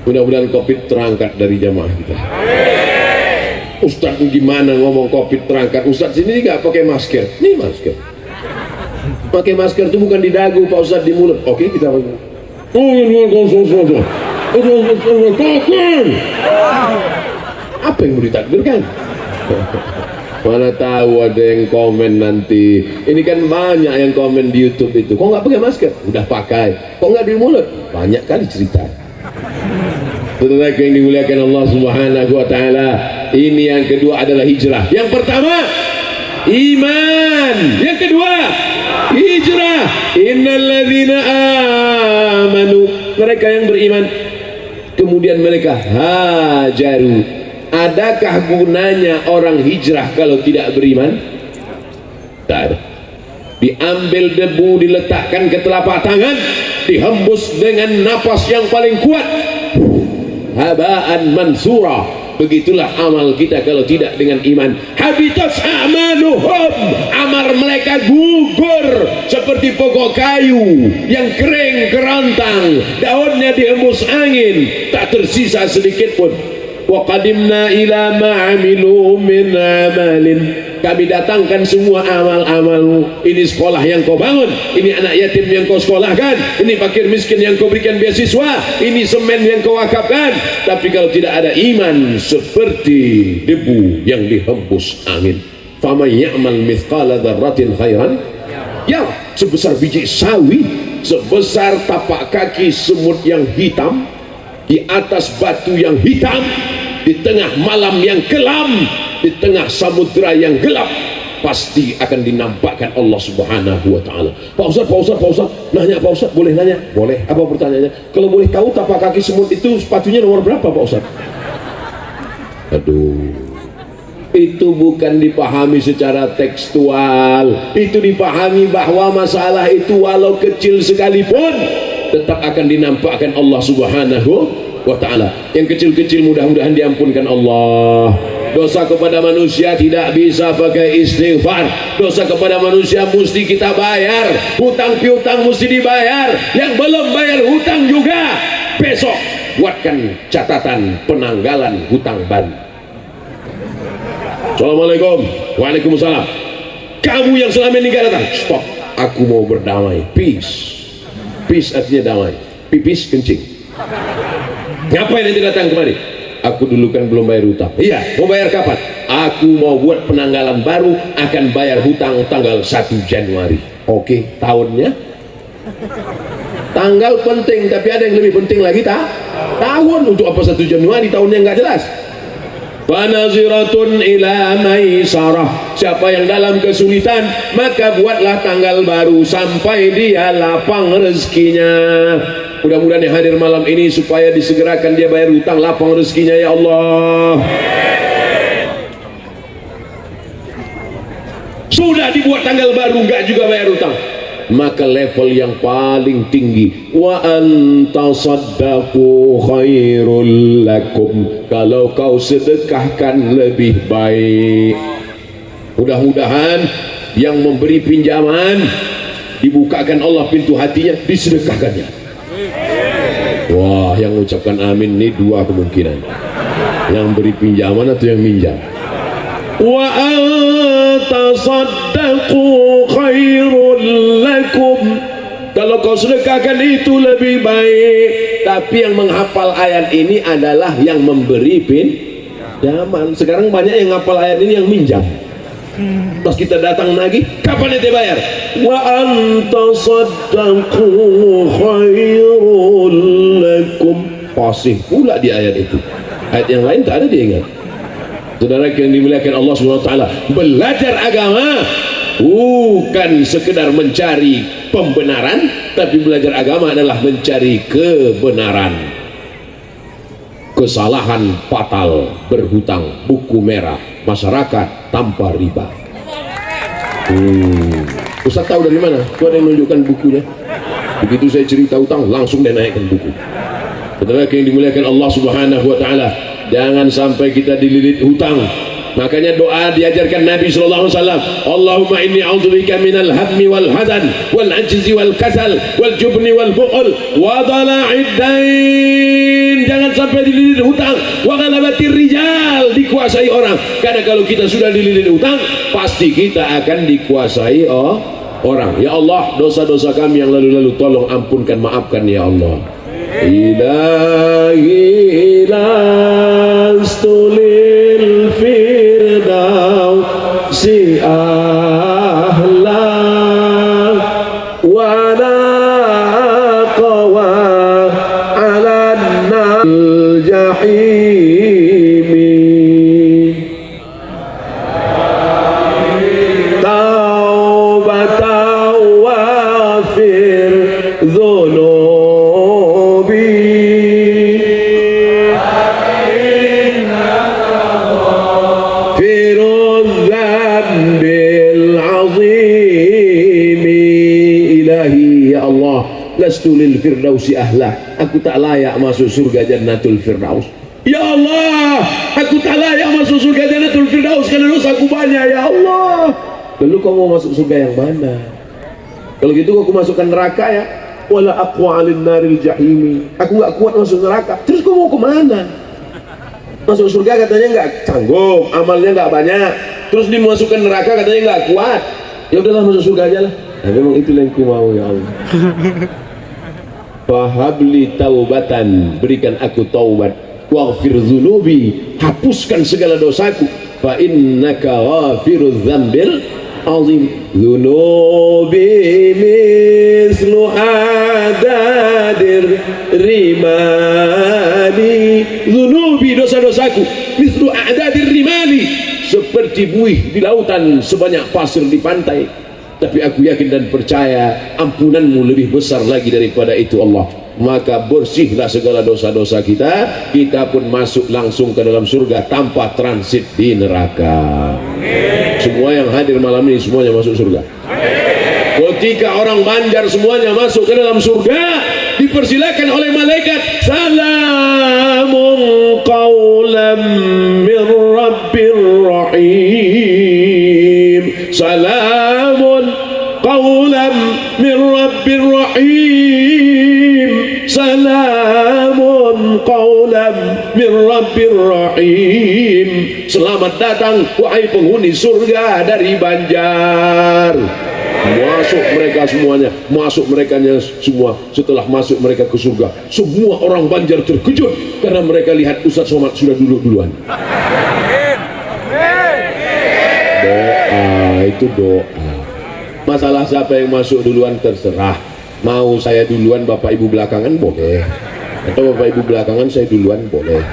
Mudah-mudahan Covid terangkat dari jamaah kita. Ustaz gimana ngomong Covid terangkat? Ustaz sini nggak pakai masker. Nih masker. Pakai masker itu bukan di dagu Pak Ustaz, di mulut. Oke, kita pakai. Apa yang mau ditakdirkan? Mana tahu ada yang komen nanti. Ini kan banyak yang komen di YouTube itu. Kok nggak pakai masker? Udah pakai. Kok nggak di mulut? Banyak kali cerita. Saudara yang dimuliakan Allah Subhanahu wa taala, ini yang kedua adalah hijrah. Yang pertama iman, yang kedua hijrah. Innalladzina amanu, mereka yang beriman kemudian mereka hajaru. Adakah gunanya orang hijrah kalau tidak beriman? Tak ada. Diambil debu, diletakkan ke telapak tangan, dihembus dengan napas yang paling kuat, habaan mansura. Begitulah amal kita kalau tidak dengan iman. Habitat amaluhum, amal mereka gugur seperti pokok kayu yang kering kerontang, daunnya dihembus angin, tak tersisa sedikit pun. Wa qadimna ila ma 'amilu min 'amalin, kami datangkan semua amal-amalmu. Ini sekolah yang kau bangun, ini anak yatim yang kau sekolahkan, ini fakir miskin yang kau berikan beasiswa, ini semen yang kau wakafkan. Tapi kalau tidak ada iman, seperti debu yang dihembus angin. Faman ya'mal mithqala dzarratin khairan ya, sebesar biji sawi, sebesar tapak kaki semut yang hitam, di atas batu yang hitam, di tengah malam yang kelam, di tengah samudra yang gelap, pasti akan dinampakkan Allah Subhanahu wa taala. Pak Ustaz, nanya Pak Ustaz, boleh nanya? Boleh. Apa pertanyaannya? Kalau boleh tahu tapak kaki semut itu sepatunya nomor berapa Pak Ustaz? Aduh, itu bukan dipahami secara tekstual, itu dipahami bahwa masalah itu walau kecil sekalipun tetap akan dinampakkan Allah Subhanahu wa ta'ala. Yang kecil-kecil mudah-mudahan diampunkan Allah. Dosa kepada manusia tidak bisa pakai istighfar. Dosa kepada manusia mesti kita bayar. Hutang piutang mesti dibayar. Yang belum bayar hutang juga besok buatkan catatan penanggalan hutang baru. Assalamualaikum. Waalaikumsalam. Kamu yang selama ini gak datang, stop, aku mau berdamai. Peace. Peace artinya damai. Pipis kencing. Ngapain nanti datang kemari? Aku dulu kan belum bayar hutang. Iya, mau bayar kapan? Aku mau buat penanggalan baru, akan bayar hutang tanggal 1 Januari. Oke, tahunnya? Tanggal penting, tapi ada yang lebih penting lagi tahun. Untuk apa 1 Januari, tahunnya nggak jelas. Fanaziratun ila maisarah. Siapa yang dalam kesulitan, maka buatlah tanggal baru sampai dia lapang rezekinya. Mudah-mudahan yang hadir malam ini supaya disegerakan dia bayar hutang, lapang rezekinya ya Allah. Sudah dibuat tanggal baru, nggak juga bayar hutang, maka level yang paling tinggi, wa antasaddaqu khairul lakum, kalau kau sedekahkan lebih baik. Mudah-mudahan yang memberi pinjaman dibukakan Allah pintu hatinya, disedekahkannya. Wah, yang mengucapkan amin ini dua kemungkinan, yang beri pinjaman atau yang minjam. Wa antasaddaqu khairul lakum, kalau kau sedekahkan itu lebih baik. Tapi yang menghafal ayat ini adalah yang memberi pinjaman. Sekarang banyak yang menghafal ayat ini yang minjam. Pas kita datang lagi, kapan ente bayar? Wa antasaddaqu khairul lakum, fasih pula di ayat itu. Ayat yang lain tak ada dia ingat. Saudara yang dimuliakan Allah SWT, belajar agama bukan sekedar mencari pembenaran, tapi belajar agama adalah mencari kebenaran. Kesalahan fatal berhutang, buku merah, masyarakat tanpa riba. Ustaz tahu dari mana? Itu ada yang menunjukkan bukunya. Begitu saya cerita hutang, langsung dia naikkan buku. Saudara yang dimuliakan Allah Subhanahu wa taala, jangan sampai kita dililit hutang. Makanya doa diajarkan Nabi sallallahu alaihi wasallam, Allahumma inni a'udzubika minal hammi wal hazan wal ajzi wal kasal wal jubni wal bu'ul wa dhala'id dain. Jangan sampai dililit hutang, wa ghalabatir rijal, dikuasai orang. Karena kalau kita sudah dililit hutang, pasti kita akan dikuasai orang. Ya Allah, dosa-dosa kami yang lalu-lalu tolong ampunkan, maafkan ya Allah. Ilahi lastulil firdausi ahla wa naqwa ala nal jahimi taubatan wafir dhunub lastu lil firdausi ahla, aku tak layak masuk surga jannatul firdaus. Ya Allah, aku tak layak masuk surga jannatul firdaus karena dosa aku banyak ya Allah. Lalu kau mau masuk surga yang mana? Kalau gitu aku masukkan neraka ya. Wala aqwa 'alin naril jahimi, aku gak kuat masuk neraka. Terus kau mau kemana? Masuk surga katanya nggak sanggup, amalnya nggak banyak, terus dimasukkan neraka katanya nggak kuat. Ya udahlah, masuk surga aja lah. Nah, memang itu yang ku mau ya Allah. Fahabli taubatan, berikan aku taubat. Waghfir dzunubi, hapuskan segala dosaku. Fa innaka ghafirudz dzambil azim. Dzunubi mislu adadir rimani. Dzunubi, dosa-dosaku, mislu adadir rimani, seperti buih di lautan, sebanyak pasir di pantai. Tapi aku yakin dan percaya ampunanmu lebih besar lagi daripada itu Allah. Maka bersihlah segala dosa-dosa kita, kita pun masuk langsung ke dalam surga tanpa transit di neraka. Semua yang hadir malam ini semuanya masuk surga. Ketika orang Banjar semuanya masuk ke dalam surga, dipersilakan oleh malaikat, salamun qawlam min rabbir rahim, salamun qawlam qawlan min rabbir rahim. Salamun qawlan min rabbir rahim. Selamat datang wahai penghuni surga dari Banjar. Masuk mereka semuanya, masuk merekanya semua. Setelah masuk mereka ke surga, semua orang Banjar terkejut karena mereka lihat Ustaz Somad sudah duduk duluan. Doa itu doa. Masalah siapa yang masuk duluan terserah. Mau saya duluan, bapak ibu belakangan boleh, atau bapak ibu belakangan saya duluan boleh.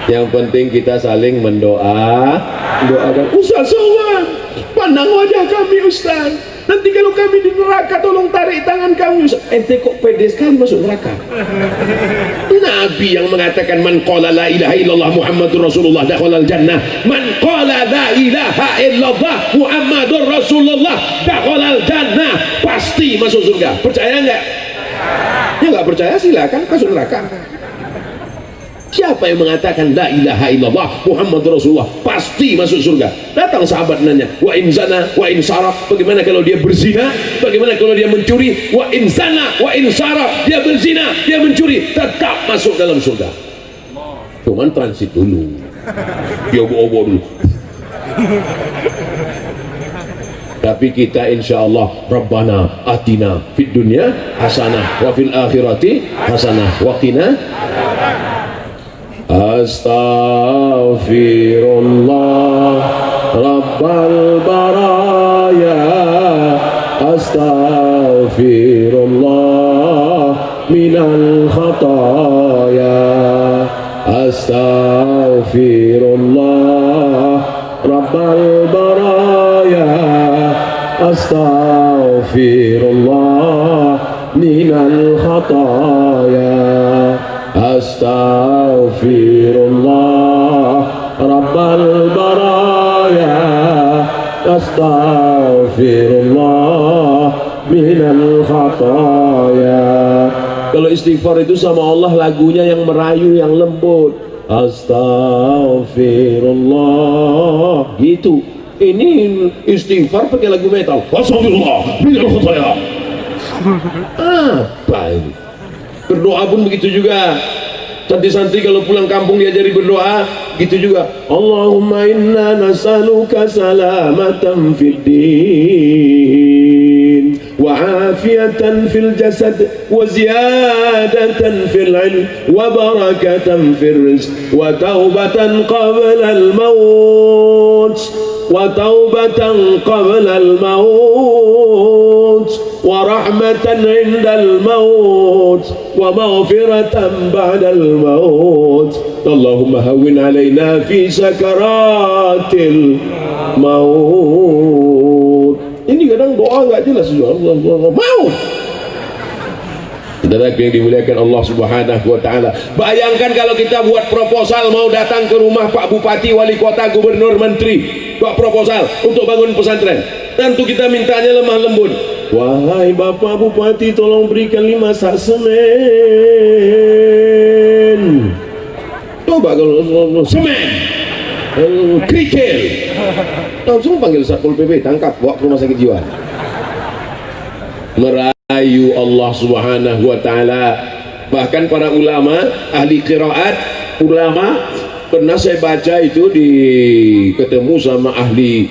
Yang penting kita saling mendoakan. Ustaz Somad, pandang wajah kami Ustaz. Nanti kalau kami di neraka tolong tarik tangan kami. Ente kok pede sekali masuk neraka? Nabi yang mengatakan man qala la ilaha illallah Muhammadur Rasulullah dakhalal jannah. Man qala la ilaha illallah Muhammadur Rasulullah dakhalal jannah. Pasti masuk surga. Percaya enggak? Ya enggak percaya silakan masuk neraka. Siapa yang mengatakan la ilaha illallah Muhammadur Rasulullah pasti masuk surga. Datang sahabat nanya, wa in zana wa in saraq, bagaimana kalau dia berzina, bagaimana kalau dia mencuri? Wa in zana wa in saraq, dia berzina, dia mencuri, tetap masuk dalam surga. Cuman transit dulu, dia bawa dulu. Tapi kita insyaallah Rabbana atina fid dunya hasanah wa fil akhirati hasanah wa qina. Astaghfirullah Rabbal baraya, astaghfirullah minal khataya, astaghfirullah Rabbal baraya, astaghfirullah minal khataya. Astaghfirullah Rabbal baraya, astaghfirullah minal khataya. Kalau istighfar itu sama Allah lagunya yang merayu, yang lembut. Astagfirullah gitu. Ini istighfar pakai lagu metal. Astagfirullah minal khataya. Apa ini? Berdoa pun begitu juga. Santri-santri kalau pulang kampung diajari berdoa, gitu juga. Allahumma inna nas'aluka salamatan fid din wa afiyatan fil jasad wa ziyadatan fil ilm wa barakatan fil rizq wa taubatan qabla al maut wa taubatan qabla al maut wa rahmatan 'inda al maut wa maghfiratan ba'da al maut. Allahumma hawwin 'alaina fi sakaratil maut. Ini kadang doa enggak jelas. Allah maut. Saudaraku yang dimuliakan Allah Subhanahu wa taala, bayangkan kalau kita buat proposal mau datang ke rumah Pak Bupati, Wali Kota, Gubernur, Menteri, buat proposal untuk bangun pesantren. Tentu kita mintanya lemah lembut. Wahai Bapak Bupati, tolong berikan 5 sak semen. Coba kalau semen, kerikil, langsung panggil Satpol PP, tangkap, bawa ke rumah sakit jiwa. Merayu Allah Subhanahu wa taala. Bahkan para ulama, ahli qiraat, ulama pernah saya baca itu ketemu sama ahli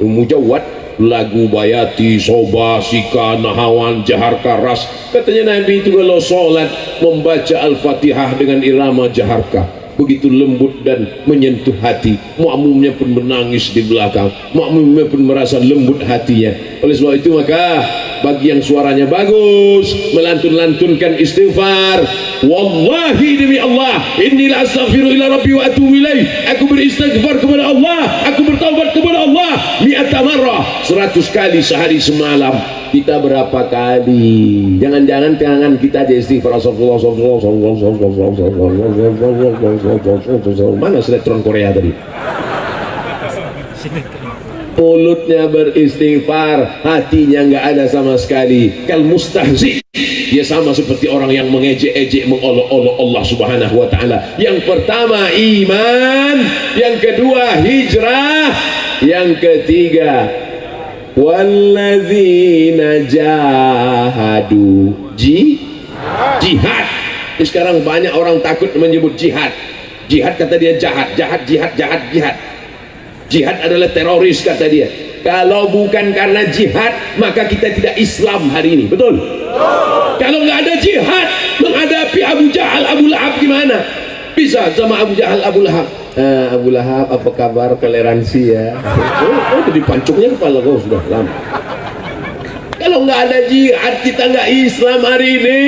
mujawwad, lagu Bayati, Soba, Sika, Nahawan, Jahar Karas. Katanya Nabi itu kalau sholat membaca Al-Fatihah dengan irama Jaharkah, begitu lembut dan menyentuh hati. Makmumnya pun menangis di belakang, makmumnya pun merasa lembut hatinya. Oleh sebab itu maka bagi yang suaranya bagus melantun-lantunkan istighfar, wallahi demi Allah, inni la astaghfiru ila rabbi wa atubu ilaih, aku beristighfar kepada Allah, aku bertaubat kepada Allah mi'ata marrah, 100 kali sehari semalam. Kita berapa kali? Jangan-jangan tangan kita aja istighfar. Mana sinetron Korea tadi? Mulutnya beristighfar, hatinya nggak ada sama sekali. Kal mustahzi, dia sama seperti orang yang mengejek-ejek, mengolok-olok Allah Subhanahu wa taala. Yang pertama iman, yang kedua hijrah, yang ketiga walladzina jahadu jihad. Sekarang banyak orang takut menyebut jihad. Jihad kata dia jahat. Jihad adalah teroris kata dia. Kalau bukan karena jihad, maka kita tidak Islam hari ini. Betul? Kalau nggak ada jihad menghadapi Abu Jahal, Abu Lahab gimana? Bisa sama Abu Jahal, Abu Lahab. Abu Lahab, apa kabar? Toleransi ya. Jadi pancungnya kepala kau sudah lama. Kalau nggak ada jihad, kita nggak Islam hari ini.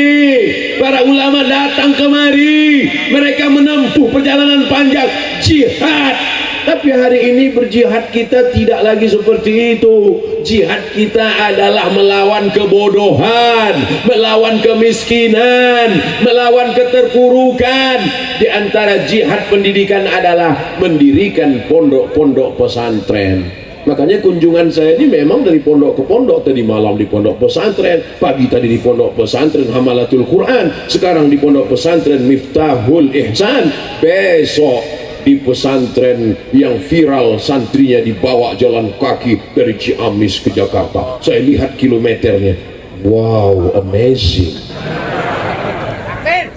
Para ulama datang kemari, mereka menempuh perjalanan panjang jihad. Tapi hari ini berjihad kita tidak lagi seperti itu. Jihad kita adalah melawan kebodohan, melawan kemiskinan, melawan keterpurukan. Di antara jihad pendidikan adalah mendirikan pondok-pondok pesantren. Makanya kunjungan saya ini memang dari pondok ke pondok. Tadi malam di pondok pesantren, pagi tadi di pondok pesantren Hamalatul Quran, sekarang di pondok pesantren Miftahul Ihsan, besok di pesantren yang viral santrinya dibawa jalan kaki dari Ciamis ke Jakarta. Saya lihat kilometernya, wow, amazing.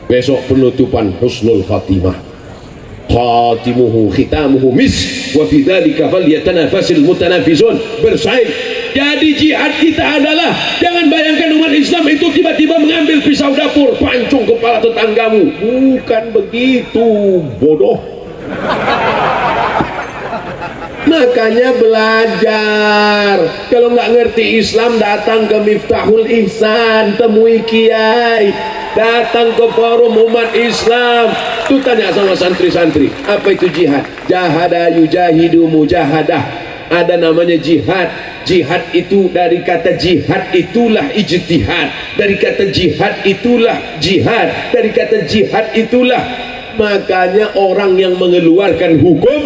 Besok penutupan husnul khatimah, khatimuhu khitamuhu mis wa fi dzalika falyatanafasil mutanafizun. Bersaing. Jadi jihad kita adalah, jangan bayangkan umat Islam itu tiba-tiba mengambil pisau dapur pancung kepala tetanggamu. Bukan begitu, bodoh. Makanya belajar. Kalau nggak ngerti Islam, datang ke Miftahul Ihsan, temui kiai, datang ke forum umat Islam. Tuh tanya sama santri-santri, apa itu jihad? Jahada yujahidu mujahadah. Ada namanya jihad. Jihad itu dari kata jihad itulah ijtihad. Dari kata jihad itulah jihad. Dari kata jihad itulah. Makanya orang yang mengeluarkan hukum,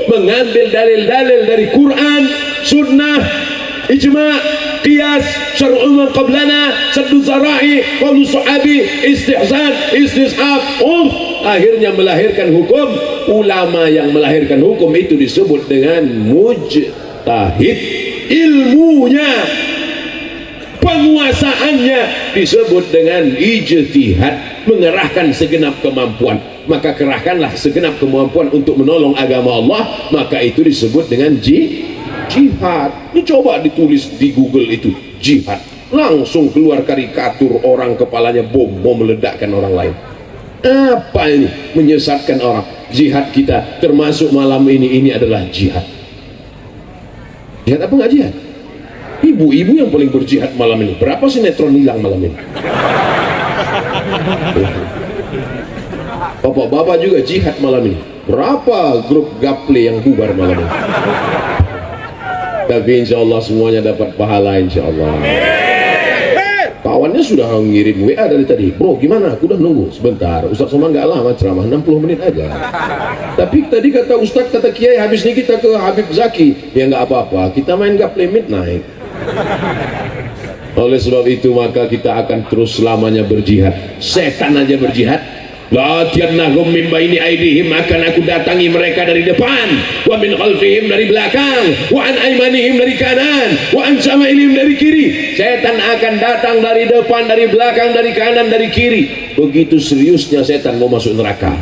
mengambil dalil-dalil dari Quran, sunnah, ijma', qiyas, syar'u man qablana, saddu zara'i, qaulu sahabi, istihsan, istishab, akhirnya melahirkan hukum. Ulama yang melahirkan hukum itu disebut dengan mujtahid. Ilmunya, penguasaannya disebut dengan ijtihad. Mengerahkan segenap kemampuan. Maka kerahkanlah segenap kemampuan untuk menolong agama Allah, maka itu disebut dengan jihad. Ini coba ditulis di Google itu, jihad, langsung keluar karikatur orang kepalanya bom mau meledakkan orang lain. Apa ini? Menyesatkan orang. Jihad kita termasuk malam ini adalah jihad. Jihad apa nggak jihad? Ibu-ibu yang paling berjihad malam ini. Berapa sinetron hilang malam ini? Bapak-bapak juga jihad malam ini. Berapa grup gaple yang bubar malam ini? Tapi insya Allah semuanya dapat pahala insya Allah. Kawannya sudah ngirim WA dari tadi. Bro gimana? Aku udah nunggu sebentar. Ustaz Somad nggak lama ceramah, 60 menit aja. Tapi tadi kata Ustaz, kata Kiai, habis ini kita ke Habib Zaki. Ya nggak apa-apa, kita main gaple midnight. Oleh sebab itu maka kita akan terus selamanya berjihad. Setan aja berjihad. La tiannahum min baini aidihim, akan aku datangi mereka dari depan, wa min khalfihim dari belakang, wa an aymanihim dari kanan, wa an syama'ilihim dari kiri. Setan akan datang dari depan, dari belakang, dari kanan, dari kiri. Begitu seriusnya setan mau masuk neraka.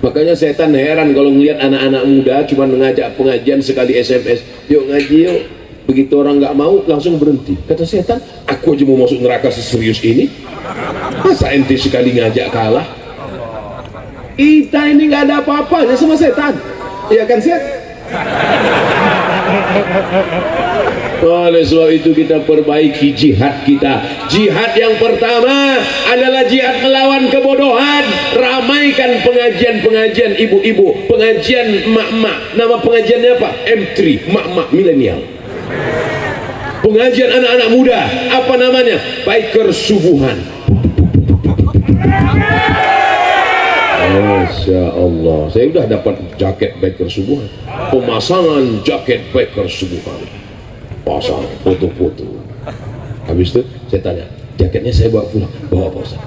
Makanya setan heran kalau ngelihat anak-anak muda cuma mengajak pengajian sekali SMS, yuk ngaji yuk. Begitu orang nggak mau langsung berhenti. Kata setan, aku aja mau masuk neraka seserius ini, masa ente sekali ngajak kalah? Kita ini nggak ada apa-apanya sama setan, iya kan Set? Oleh sebab itu kita perbaiki jihad kita. Jihad yang pertama adalah jihad melawan kebodohan. Ramaikan pengajian-pengajian ibu-ibu, pengajian emak-emak. Nama pengajiannya apa? M3, emak-emak milenial. Pengajian anak-anak muda, apa namanya? Biker subuhan. Masya Allah, saya udah dapat jaket biker subuhan, pemasangan jaket biker subuhan, pasang foto-foto. Habis itu saya tanya, jaketnya saya bawa pulang, bawa apa Ustaz?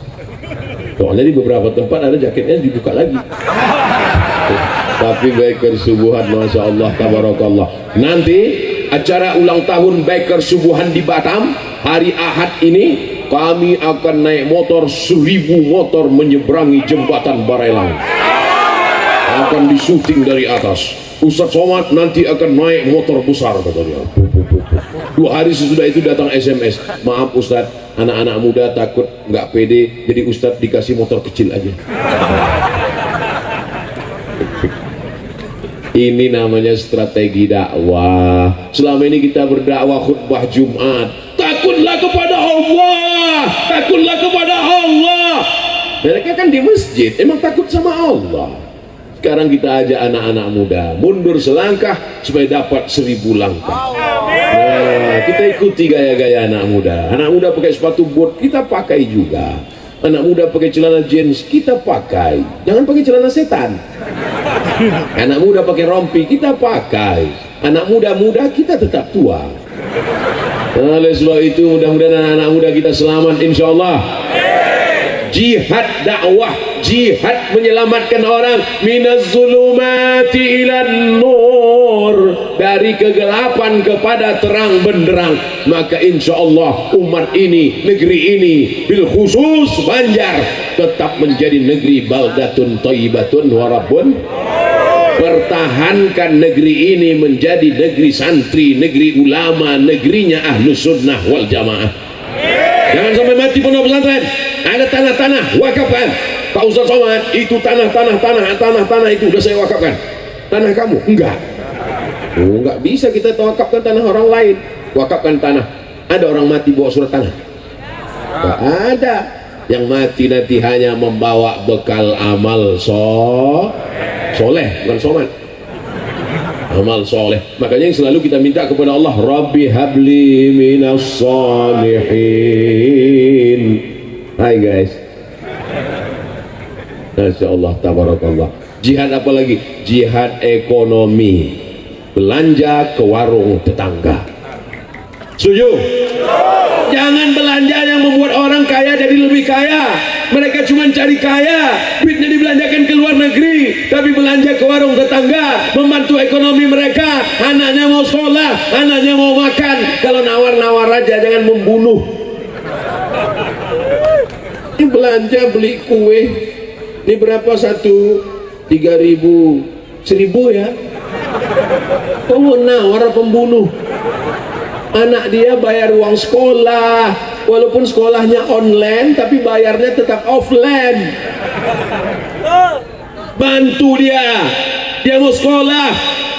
Soalnya di beberapa tempat ada jaketnya dibuka lagi. Tapi biker subuhan, Masya Allah, tabarakallah. Nanti acara ulang tahun Biker Subuhan di Batam hari Ahad ini. Kami akan naik motor 1000 motor menyeberangi jembatan Barelang, akan disuting dari atas. Ustadz Somad nanti akan naik motor besar katanya. 2 hari sesudah itu datang SMS, maaf Ustadz, anak-anak muda takut nggak pede, jadi Ustadz dikasih motor kecil aja. Ini namanya strategi dakwah. Selama ini kita berdakwah khutbah Jumat, takutlah kepada Allah, takutlah kepada Allah. Mereka kan di masjid emang takut sama Allah. Sekarang kita ajak anak-anak muda mundur selangkah supaya dapat 1000 langkah. Nah, kita ikuti gaya-gaya anak muda. Anak muda pakai sepatu bot, kita pakai juga. Anak muda pakai celana jeans, kita pakai. Jangan pakai celana setan. Anak muda pakai rompi, kita pakai. Anak muda-muda, kita tetap tua. Nah, oleh sebab itu mudah-mudahan anak-anak muda kita selamat insyaallah. Jihad dakwah, jihad menyelamatkan orang minaz zulumati ilan nur, dari kegelapan kepada terang benderang. Maka insya Allah umat ini, negeri ini, bil khusus Banjar tetap menjadi negeri baldatun thayyibatun warabun. Pertahankan negeri ini menjadi negeri santri, negeri ulama, negerinya ahlus sunnah wal jamaah. Jangan sampai mati pondok pesantren. Ada tanah-tanah wakafkan. Pak Ustadz Somad, itu tanah itu udah saya wakafkan. Tanah kamu? Enggak. Oh, enggak bisa kita wakafkan tanah orang lain. Wakafkan tanah. Ada orang mati bawa surat tanah? Enggak ada. Yang mati nanti hanya membawa bekal amal soleh, bukan somat. Amal soleh. Makanya yang selalu kita minta kepada Allah, Rabbi habli minas salihin. Hai guys, Masya Allah, tabarakallah. Jihad apa lagi? Jihad ekonomi. Belanja ke warung tetangga. Setuju? Jangan belanja yang membuat orang kaya jadi lebih kaya. Mereka cuma cari kaya, duitnya dibelanjakan ke luar negeri, tapi belanja ke warung tetangga, membantu ekonomi mereka. Anaknya mau sekolah, anaknya mau makan. Kalau nawar-nawar aja, jangan membunuh. Ini belanja beli kue, ini berapa satu? 3.000, 1.000 ya. Kok mau nawar pembunuh? Anak dia bayar uang sekolah, walaupun sekolahnya online tapi bayarnya tetap offline. Bantu dia mau sekolah.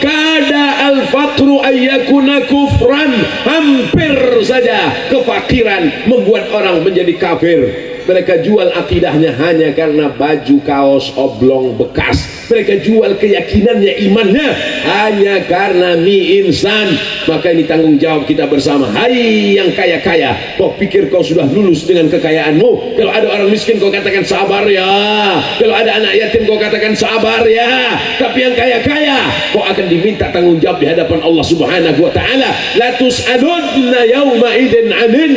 Kada al-fatru ayyakuna kufran, hampir saja kefakiran membuat orang menjadi kafir. Mereka jual akidahnya hanya karena baju kaos oblong bekas. Mereka jual keyakinannya, imannya hanya karena mie instan. Maka ini tanggung jawab kita bersama. Hai yang kaya-kaya, kau pikir kau sudah lulus dengan kekayaanmu? Kalau ada orang miskin kau katakan sabar ya. Kalau ada anak yatim kau katakan sabar ya. Tapi yang kaya-kaya kau akan diminta tanggung jawab di hadapan Allah Subhanahu wa taala. La tus'alunna yauma idin 'anin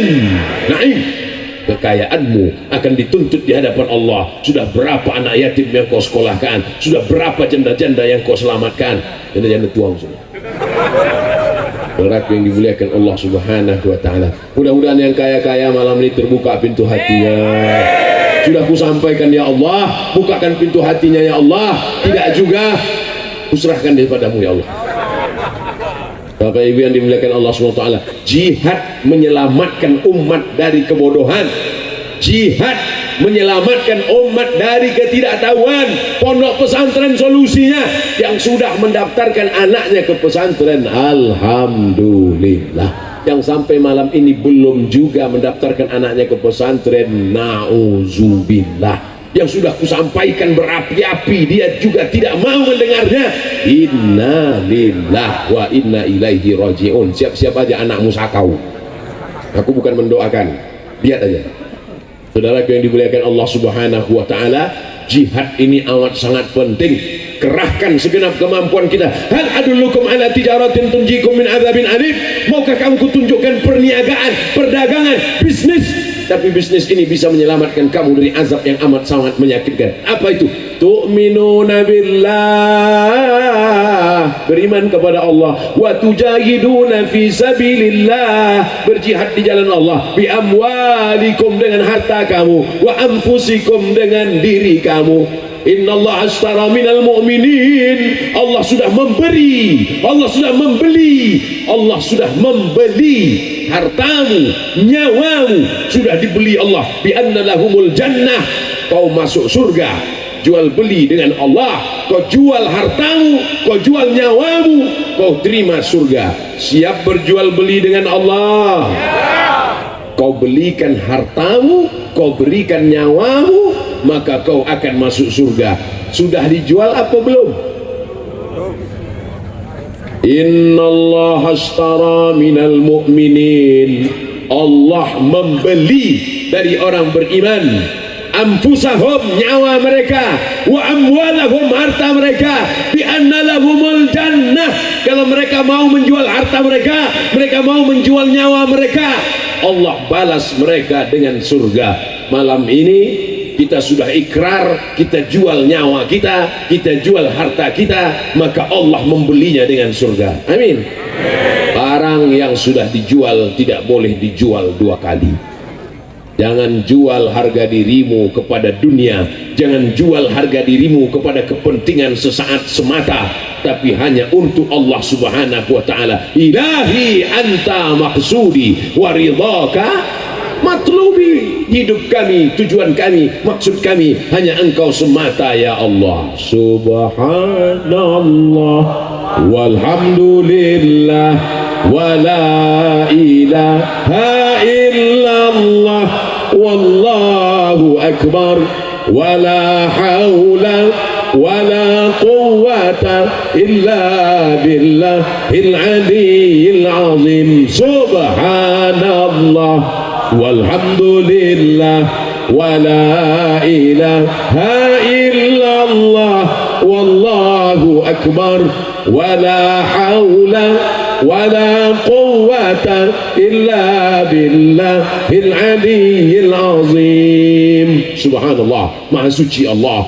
na'im. Kekayaanmu akan dituntut di hadapan Allah. Sudah berapa anak yatim yang kau sekolahkan? Sudah berapa janda-janda yang kau selamatkan? Janda-janda tuang semua. Berat yang dimuliakan Allah Subhanahu wa taala. Mudah-mudahan yang kaya-kaya malam ini terbuka pintu hatinya. Sudah ku sampaikan ya Allah, bukakan pintu hatinya ya Allah. Tidak juga, kuserahkan daripadamu ya Allah. Bapak Ibu yang dimuliakan Allah SWT, jihad menyelamatkan umat dari kebodohan, jihad menyelamatkan umat dari ketidaktahuan. Pondok pesantren solusinya. Yang sudah mendaftarkan anaknya ke pesantren, alhamdulillah. Yang sampai malam ini belum juga mendaftarkan anaknya ke pesantren, nauzubillah. Yang sudah kusampaikan berapi-api, dia juga tidak mau mendengarnya. Inna lillah wa inna ilaihi raji'un. Siap-siap aja anakmu sakau. Aku bukan mendoakan, lihat aja. Saudara yang dimuliakan Allah Subhanahu wa taala, jihad ini amat sangat penting. Kerahkan segenap kemampuan kita. Hal adullukum ala tijaratin tunjikum min adzabin alim. Maukah kamu kutunjukkan perniagaan, perdagangan, bisnis tapi bisnis ini bisa menyelamatkan kamu dari azab yang amat sangat menyakitkan. Apa itu? Tu'minuna billah, beriman kepada Allah, wa tujahiduna fi sabilillah, berjihad di jalan Allah, bi amwalikum, dengan harta kamu, wa anfusikum, dengan diri kamu. Innallaha ashtara minal mu'minin, Allah sudah memberi, Allah sudah membeli, Allah sudah membeli hartamu, nyawamu sudah dibeli Allah. Bi anna lahumul jannah, kau masuk surga. Jual beli dengan Allah, kau jual hartamu, kau jual nyawamu, kau terima surga. Siap berjual beli dengan Allah? Kau belikan hartamu, kau berikan nyawamu, maka kau akan masuk surga. Sudah dijual apa belum? Innallaha ashtara minal mu'minin, Allah membeli dari orang beriman, anfusahum, nyawa mereka, wa amwalahum, harta mereka, bi anna lahumul jannah, kalau mereka mau menjual harta mereka, mereka mau menjual nyawa mereka, Allah balas mereka dengan surga. Malam ini kita sudah ikrar, kita jual nyawa kita, kita jual harta kita, maka Allah membelinya dengan surga. Amin. Barang yang sudah dijual tidak boleh dijual dua kali. Jangan jual harga dirimu kepada dunia, jangan jual harga dirimu kepada kepentingan sesaat semata, tapi hanya untuk Allah subhanahu wa ta'ala. Ilahi anta maksudi wa ridhaka matlubi, hidup kami, tujuan kami, maksud kami hanya engkau semata ya Allah. Subhanallah walhamdulillah wa la ilaha illallah wallahu akbar wa la hawla wa la quwwata illa billahil aliyyil azim. Subhanallah walhamdulillah wa la ilaha illallah wallahu akbar wa la hawla wa la quwwata illa billahil aliyyil azim. Subhanallah, maha suci Allah.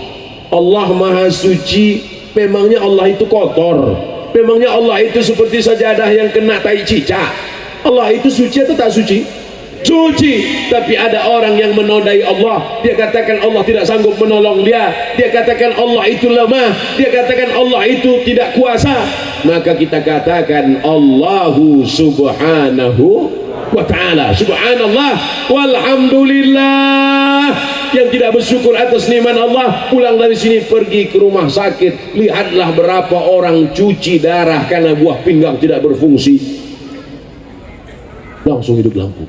Allah maha suci. Memangnya Allah itu kotor? Memangnya Allah itu seperti sajadah yang kena tai cicak? Allah itu suci atau tak suci? Suci. Tapi ada orang yang menodai Allah, dia katakan Allah tidak sanggup menolong dia, dia katakan Allah itu lemah, dia katakan Allah itu tidak kuasa. Maka kita katakan Allahu subhanahu wa ta'ala, subhanallah walhamdulillah. Yang tidak bersyukur atas nikmat Allah, pulang dari sini pergi ke rumah sakit, lihatlah berapa orang cuci darah karena buah pinggang tidak berfungsi, langsung hidup lampu.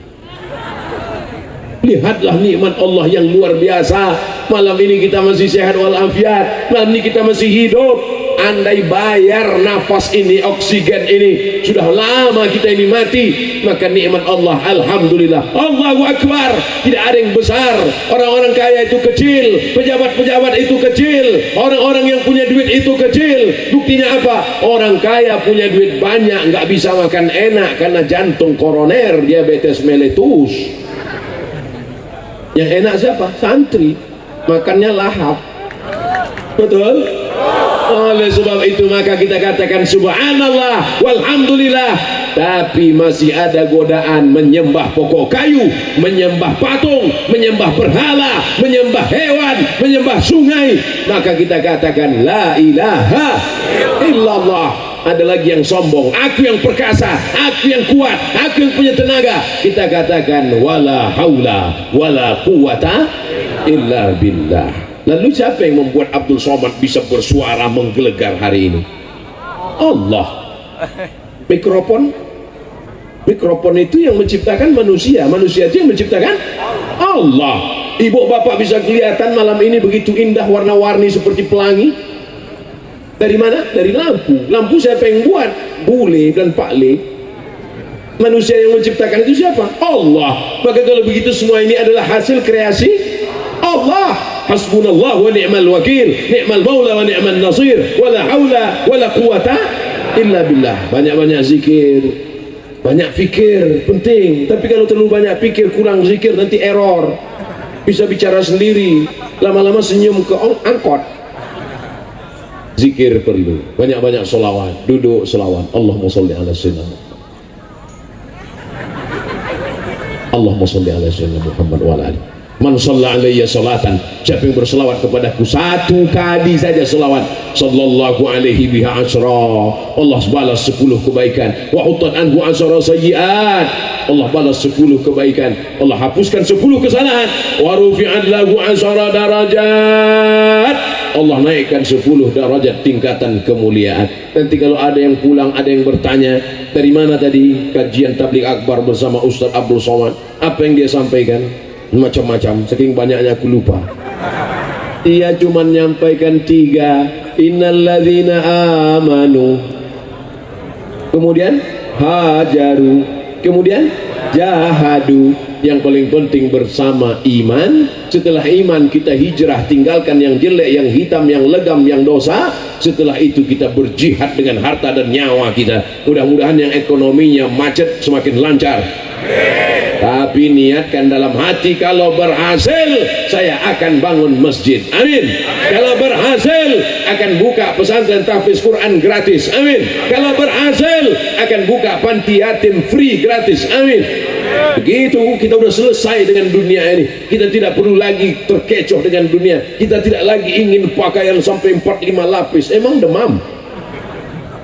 Lihatlah nikmat Allah yang luar biasa. Malam ini kita masih sehat walafiat, malam ini kita masih hidup. Andai bayar nafas ini, oksigen ini, sudah lama kita ini mati. Maka nikmat Allah, alhamdulillah, Allahu akbar. Tidak ada yang besar. Orang-orang kaya itu kecil, pejabat-pejabat itu kecil, orang-orang yang punya duit itu kecil. Buktinya apa? Orang kaya punya duit banyak, nggak bisa makan enak karena jantung koroner, diabetes meletus. Yang enak siapa? Santri, makannya lahap. Betul? Oleh sebab itu maka kita katakan subhanallah walhamdulillah. Tapi masih ada godaan menyembah pokok kayu, menyembah patung, menyembah berhala, menyembah hewan, menyembah sungai. Maka kita katakan la ilaha illallah. Ada lagi yang sombong, aku yang perkasa, aku yang kuat, aku yang punya tenaga. Kita katakan wala haula wala quwata illa billah. Lalu siapa yang membuat Abdul Somad bisa bersuara menggelegar hari ini? Allah. Mikrofon itu yang menciptakan manusia, manusia itu yang menciptakan Allah. Ibu bapak bisa kelihatan malam ini begitu indah, warna-warni seperti pelangi. Dari mana? Dari lampu. Lampu siapa yang buat? Bule dan Pak Le. Manusia yang menciptakan itu siapa? Allah. Maka kalau begitu semua ini adalah hasil kreasi Allah. Hasbunallah wa ni'mal wakil, ni'mal maula wa ni'mal nasir, wala haula wala quwata illa billah. Banyak-banyak zikir, Banyak pikir penting, tapi kalau terlalu banyak pikir kurang zikir nanti error. Bisa bicara sendiri, lama-lama senyum ke angkot. Zikir perlu, banyak-banyak sholawat, duduk sholawat. Allahumma sholli ala sayyidina Allahumma sholli ala sayyidina Muhammad wa ala alihi. Man shalla alayya salatan, siapa yang berselawat kepadaku satu kali saja selawat, sallallahu alaihi biha asyra, Allah balas 10 kebaikan. Wa hutat anhu asyra sayyiat, Allah balas 10 kebaikan, Allah hapuskan 10 kesalahan. Wa rufi'at lahu asyra darajat, Allah naikkan 10 derajat tingkatan kemuliaan. Nanti kalau ada yang pulang, ada yang bertanya, dari mana tadi kajian tabligh akbar bersama Ustaz Abdul Somad, apa yang dia sampaikan? Macam-macam, saking banyaknya aku lupa. Dia cuma menyampaikan 3, innalladzina amanu, kemudian hajaru, kemudian jahadu. Yang paling penting bersama iman. Setelah iman kita hijrah, tinggalkan yang jelek, yang hitam, yang legam, yang dosa. Setelah itu kita berjihad dengan harta dan nyawa kita. Mudah-mudahan yang ekonominya macet semakin lancar. Tapi niatkan dalam hati, kalau berhasil saya akan bangun masjid, amin. Kalau berhasil akan buka pesantren tahfiz Quran gratis, amin. Kalau berhasil akan buka panti yatim free gratis, amin. Begitu kita sudah selesai dengan dunia ini. Kita tidak perlu lagi terkecoh dengan dunia. Kita tidak lagi ingin pakaian sampai 4-5 lapis, emang demam.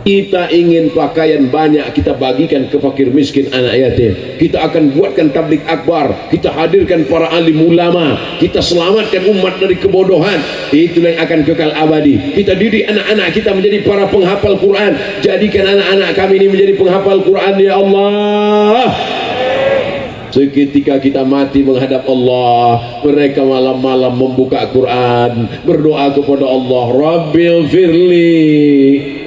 Kita ingin pakaian banyak, kita bagikan ke fakir miskin, anak yatim. Kita akan buatkan tabligh akbar, kita hadirkan para alim ulama, kita selamatkan umat dari kebodohan. Itulah yang akan kekal abadi. Kita didik anak-anak kita menjadi para penghafal Quran. Jadikan anak-anak kami ini menjadi penghafal Quran, ya Allah. Seketika kita mati menghadap Allah, mereka malam-malam membuka Quran, berdoa kepada Allah, Rabbil firli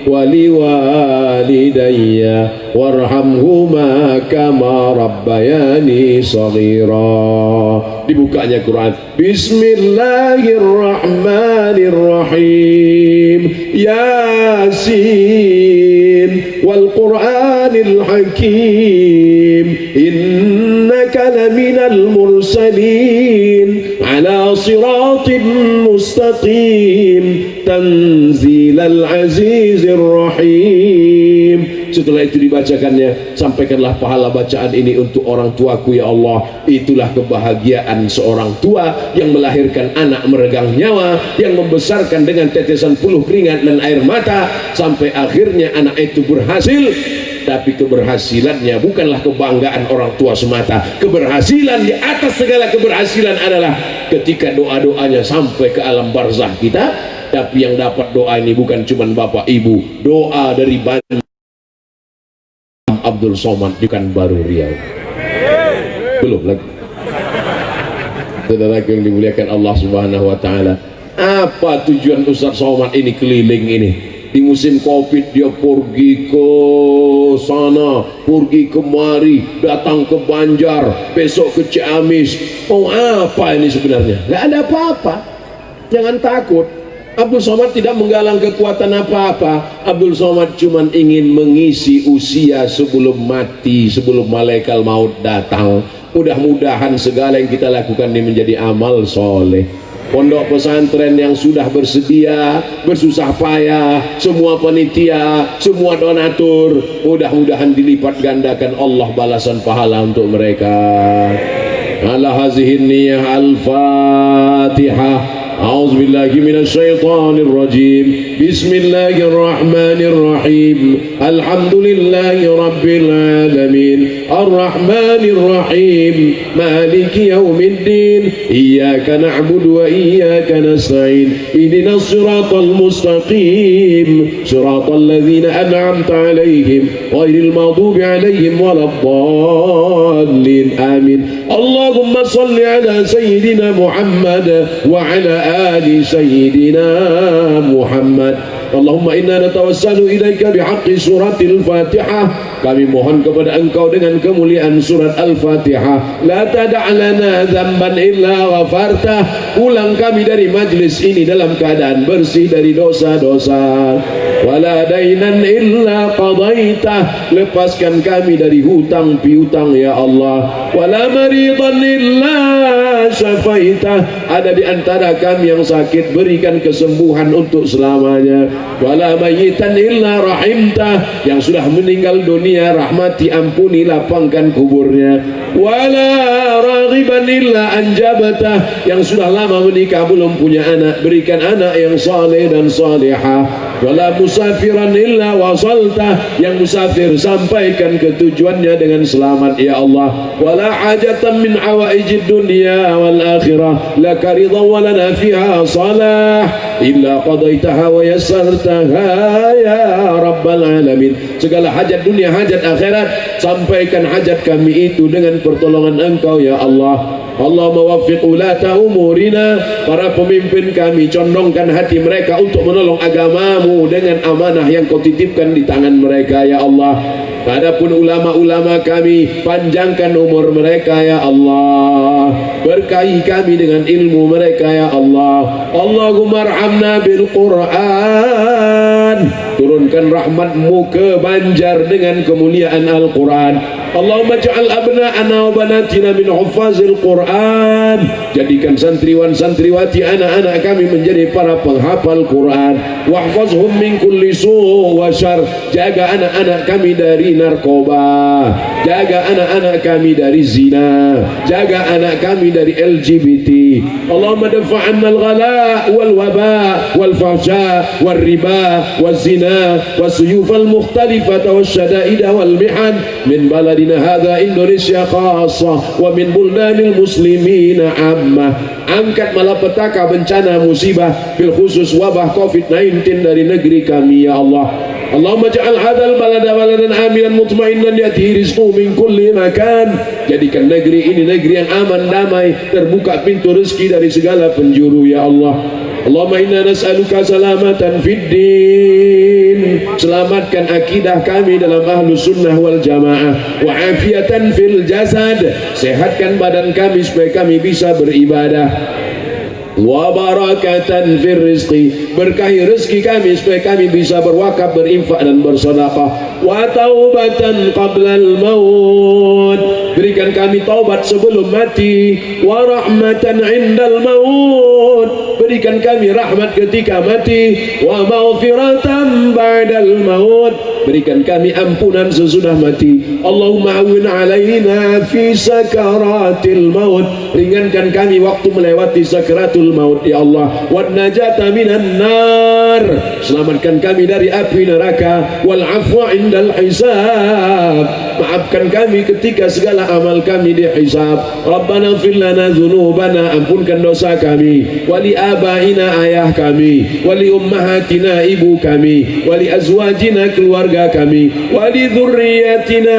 wali walidayya warhamhuma kama rabbayani shaghira. Dibukanya Quran, Bismillahirrahmanirrahim, Yasin wal Qur'anil Hakim, innaka laminal mursalin ala siratin mustaqim tanzilal azizir rahim. Setelah itu dibacakannya, sampaikanlah pahala bacaan ini untuk orang tuaku, ya Allah. Itulah kebahagiaan seorang tua yang melahirkan anak meregang nyawa, yang membesarkan dengan tetesan puluh keringat dan air mata, sampai akhirnya anak itu berhasil. Tapi keberhasilannya bukanlah kebanggaan orang tua semata. Keberhasilan di atas segala keberhasilan adalah ketika doa-doanya sampai ke alam barzah kita. Tapi yang dapat doa ini bukan cuma bapak ibu, doa dari banyak Abdul Somad di Pekanbaru Riau. Belum lagi. Saudara yang dimuliakan Allah Subhanahu wa taala, apa tujuan Ustaz Somad ini keliling ini? Di musim Covid dia pergi ke sana, pergi kemari, datang ke Banjar, besok ke Ciamis. Oh, apa ini sebenarnya? Gak ada apa-apa. Jangan takut. Abdul Somad tidak menggalang kekuatan apa-apa. Abdul Somad cuma ingin mengisi usia sebelum mati, sebelum malaikat maut datang. Mudah-mudahan segala yang kita lakukan ini menjadi amal soleh. Pondok pesantren yang sudah bersedia, bersusah payah, semua panitia, semua donatur, mudah-mudahan dilipat gandakan Allah balasan pahala untuk mereka. Ala hazihin niyah al-fatihah. أعوذ بالله من الشيطان الرجيم بسم الله الرحمن الرحيم الحمد لله رب العالمين الرحمن الرحيم مالك يوم الدين إياك نعبد وإياك نستعين اهدنا الصراط المستقيم صراط الذين أنعمت عليهم غير المغضوب عليهم ولا الضالين آمين اللهم صل على سيدنا محمد وعلى آل سيدنا محمد Allahumma inna natawassalu ilaika bihaqqi suratil Fatihah. Kami mohon kepada Engkau dengan kemuliaan surat Al-Fatihah. La tada' lana dzamban illa ghafartah. Ulang kami dari majlis ini dalam keadaan bersih dari dosa-dosa. Wala dainan illa qadaitah. Lepaskan kami dari hutang piutang ya Allah. Wala maridan illa syafaitah. Ada di antara kami yang sakit, berikan kesembuhan untuk selamanya. Wala mayyitan illa rahimtah. Yang sudah meninggal dunia, rahmati, ampuni, lapangkan kuburnya. Wala raghiban illa anjabatah. Yang sudah lama menikah belum punya anak, berikan anak yang saleh dan salihah. Wala musafiran illa wasaltah. Yang musafir sampaikan ke tujuannya dengan selamat ya Allah. Wala hajatan min hawaijid dunya wal akhirah laka ridha wa lana fiha salah illa qadaitaha wa yassartaha ya rabbal alamin. Segala hajat dunia, hajat akhirat, sampaikan hajat kami itu dengan pertolongan Engkau ya Allah. Allahumma waffiq ulata umurina. Para pemimpin kami, condongkan hati mereka untuk menolong agamamu dengan amanah yang Kau titipkan di tangan mereka ya Allah. Adapun ulama-ulama kami, panjangkan umur mereka ya Allah. Berkahi kami dengan ilmu mereka ya Allah. Allahumma arhamna bil Quran. Turunkan rahmatmu ke Banjar dengan kemuliaan Al-Quran. Allahumma ja'al abna'ana wa banatina min huffazil Quran. Jadikan santriwan santriwati anak-anak kami menjadi para penghafal Quran. Wahfazhum min kulli su' wa syarr. Jaga anak-anak kami dari narkoba. Jaga anak-anak kami dari zina. Jaga anak kami dari LGBT. Allahumma dafa'anna al-ghala wal waba wal fahsya wal riba wal zina wal suyuf al mukhtalifata wal syada'ida wal mihan min baladina hadha Indonesia khassa wa min buldanil muslimina ammah. Angkat malapetaka, bencana, musibah, bil khusus wabah COVID-19 dari negeri kami ya Allah. Allahumma ja'al hadzal balada baladan aminan mutmainnan ya'tihi rizquhu min kulli makan. Jadikan negeri ini negeri yang aman, damai, terbuka pintu rezeki dari segala penjuru ya Allah. Allahumma inna nas'aluka salamatan fid din. Selamatkan akidah kami dalam ahlus sunnah wal jamaah. Wa afiatan fil jasad. Sehatkan badan kami supaya kami bisa beribadah. Wa barakatan fir rizqi. Berkahi rezeki kami supaya kami bisa berwakaf, berinfak dan bersedekah. Wa taubatan qabla al-maut. Berikan kami taubat sebelum mati. Wa rahmatan 'indal maut. Berikan kami rahmat ketika mati. Wa maghfiratan ba'dal maut. Berikan kami ampunan sesudah mati. Allahumma awwin alaina fi sakaratil maut. Ringankan kami waktu melewati sakaratul maut ya Allah. Wan najata minan nar. Selamatkan kami dari api neraka. Wal afwa indal hisab. Maafkan kami ketika segala amal kami dihisab. Rabbana ighfir lana dzunubana. Ampunkan dosa kami. Wali abaina, ayah kami. Wali ummahatina, ibu kami. Wali azwajina, keluarga kami. Wali dzurriyyatina,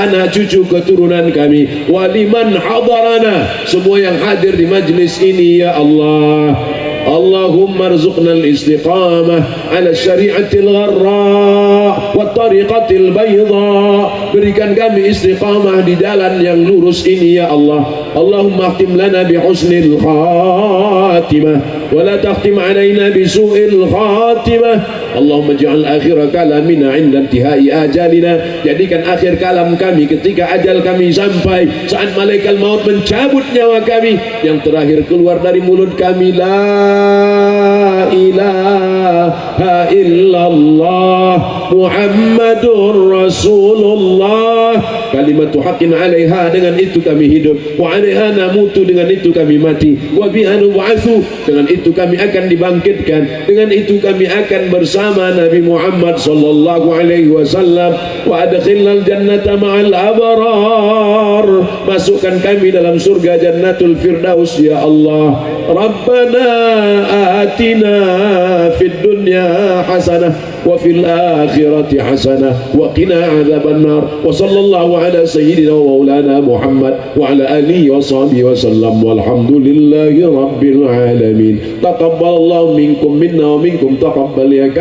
anak cucu keturunan kami. Wali man hadarana, semua yang hadir di majlis ini ya Allah. Allahumma arzuqna al-istiqamah ala syari'atil gharra wa tariqatil bayda. Berikan kami istiqamah di jalan yang lurus ini ya Allah. Allahumma khtim lana bi husnil khatimah wa la takhtim alaina bi su'il khatimah. Allahumma ja'al akhir kalamina 'inda intihai ajalina. Jadikan akhir kalam kami ketika ajal kami sampai, saat malaikat maut mencabut nyawa kami, yang terakhir keluar dari mulut kami la ilaha illallah Muhammadur Rasulullah. Kalimatu haqqin 'alaiha, dengan itu kami hidup, wa 'alaiha namutu, dengan itu kami mati, wa biha nub'atsu, dengan itu kami akan dibangkitkan, dengan itu kami akan bersama Nabi Muhammad sallallahu alaihi wasallam. Wa adkhilnal jannata ma'al abrar. Masukkan kami dalam surga Jannatul Firdaus ya Allah. Rabbana atina fid dunya hasanah wa fil akhirati hasanah wa qina adzabannar. Wa sallallahu ala sayyidina wa maulana Muhammad wa ala alihi wa sahbihi wa sallam. Walhamdulillahi rabbil alamin. Taqabbalallahu minkum minna wa minkum taqabbal ya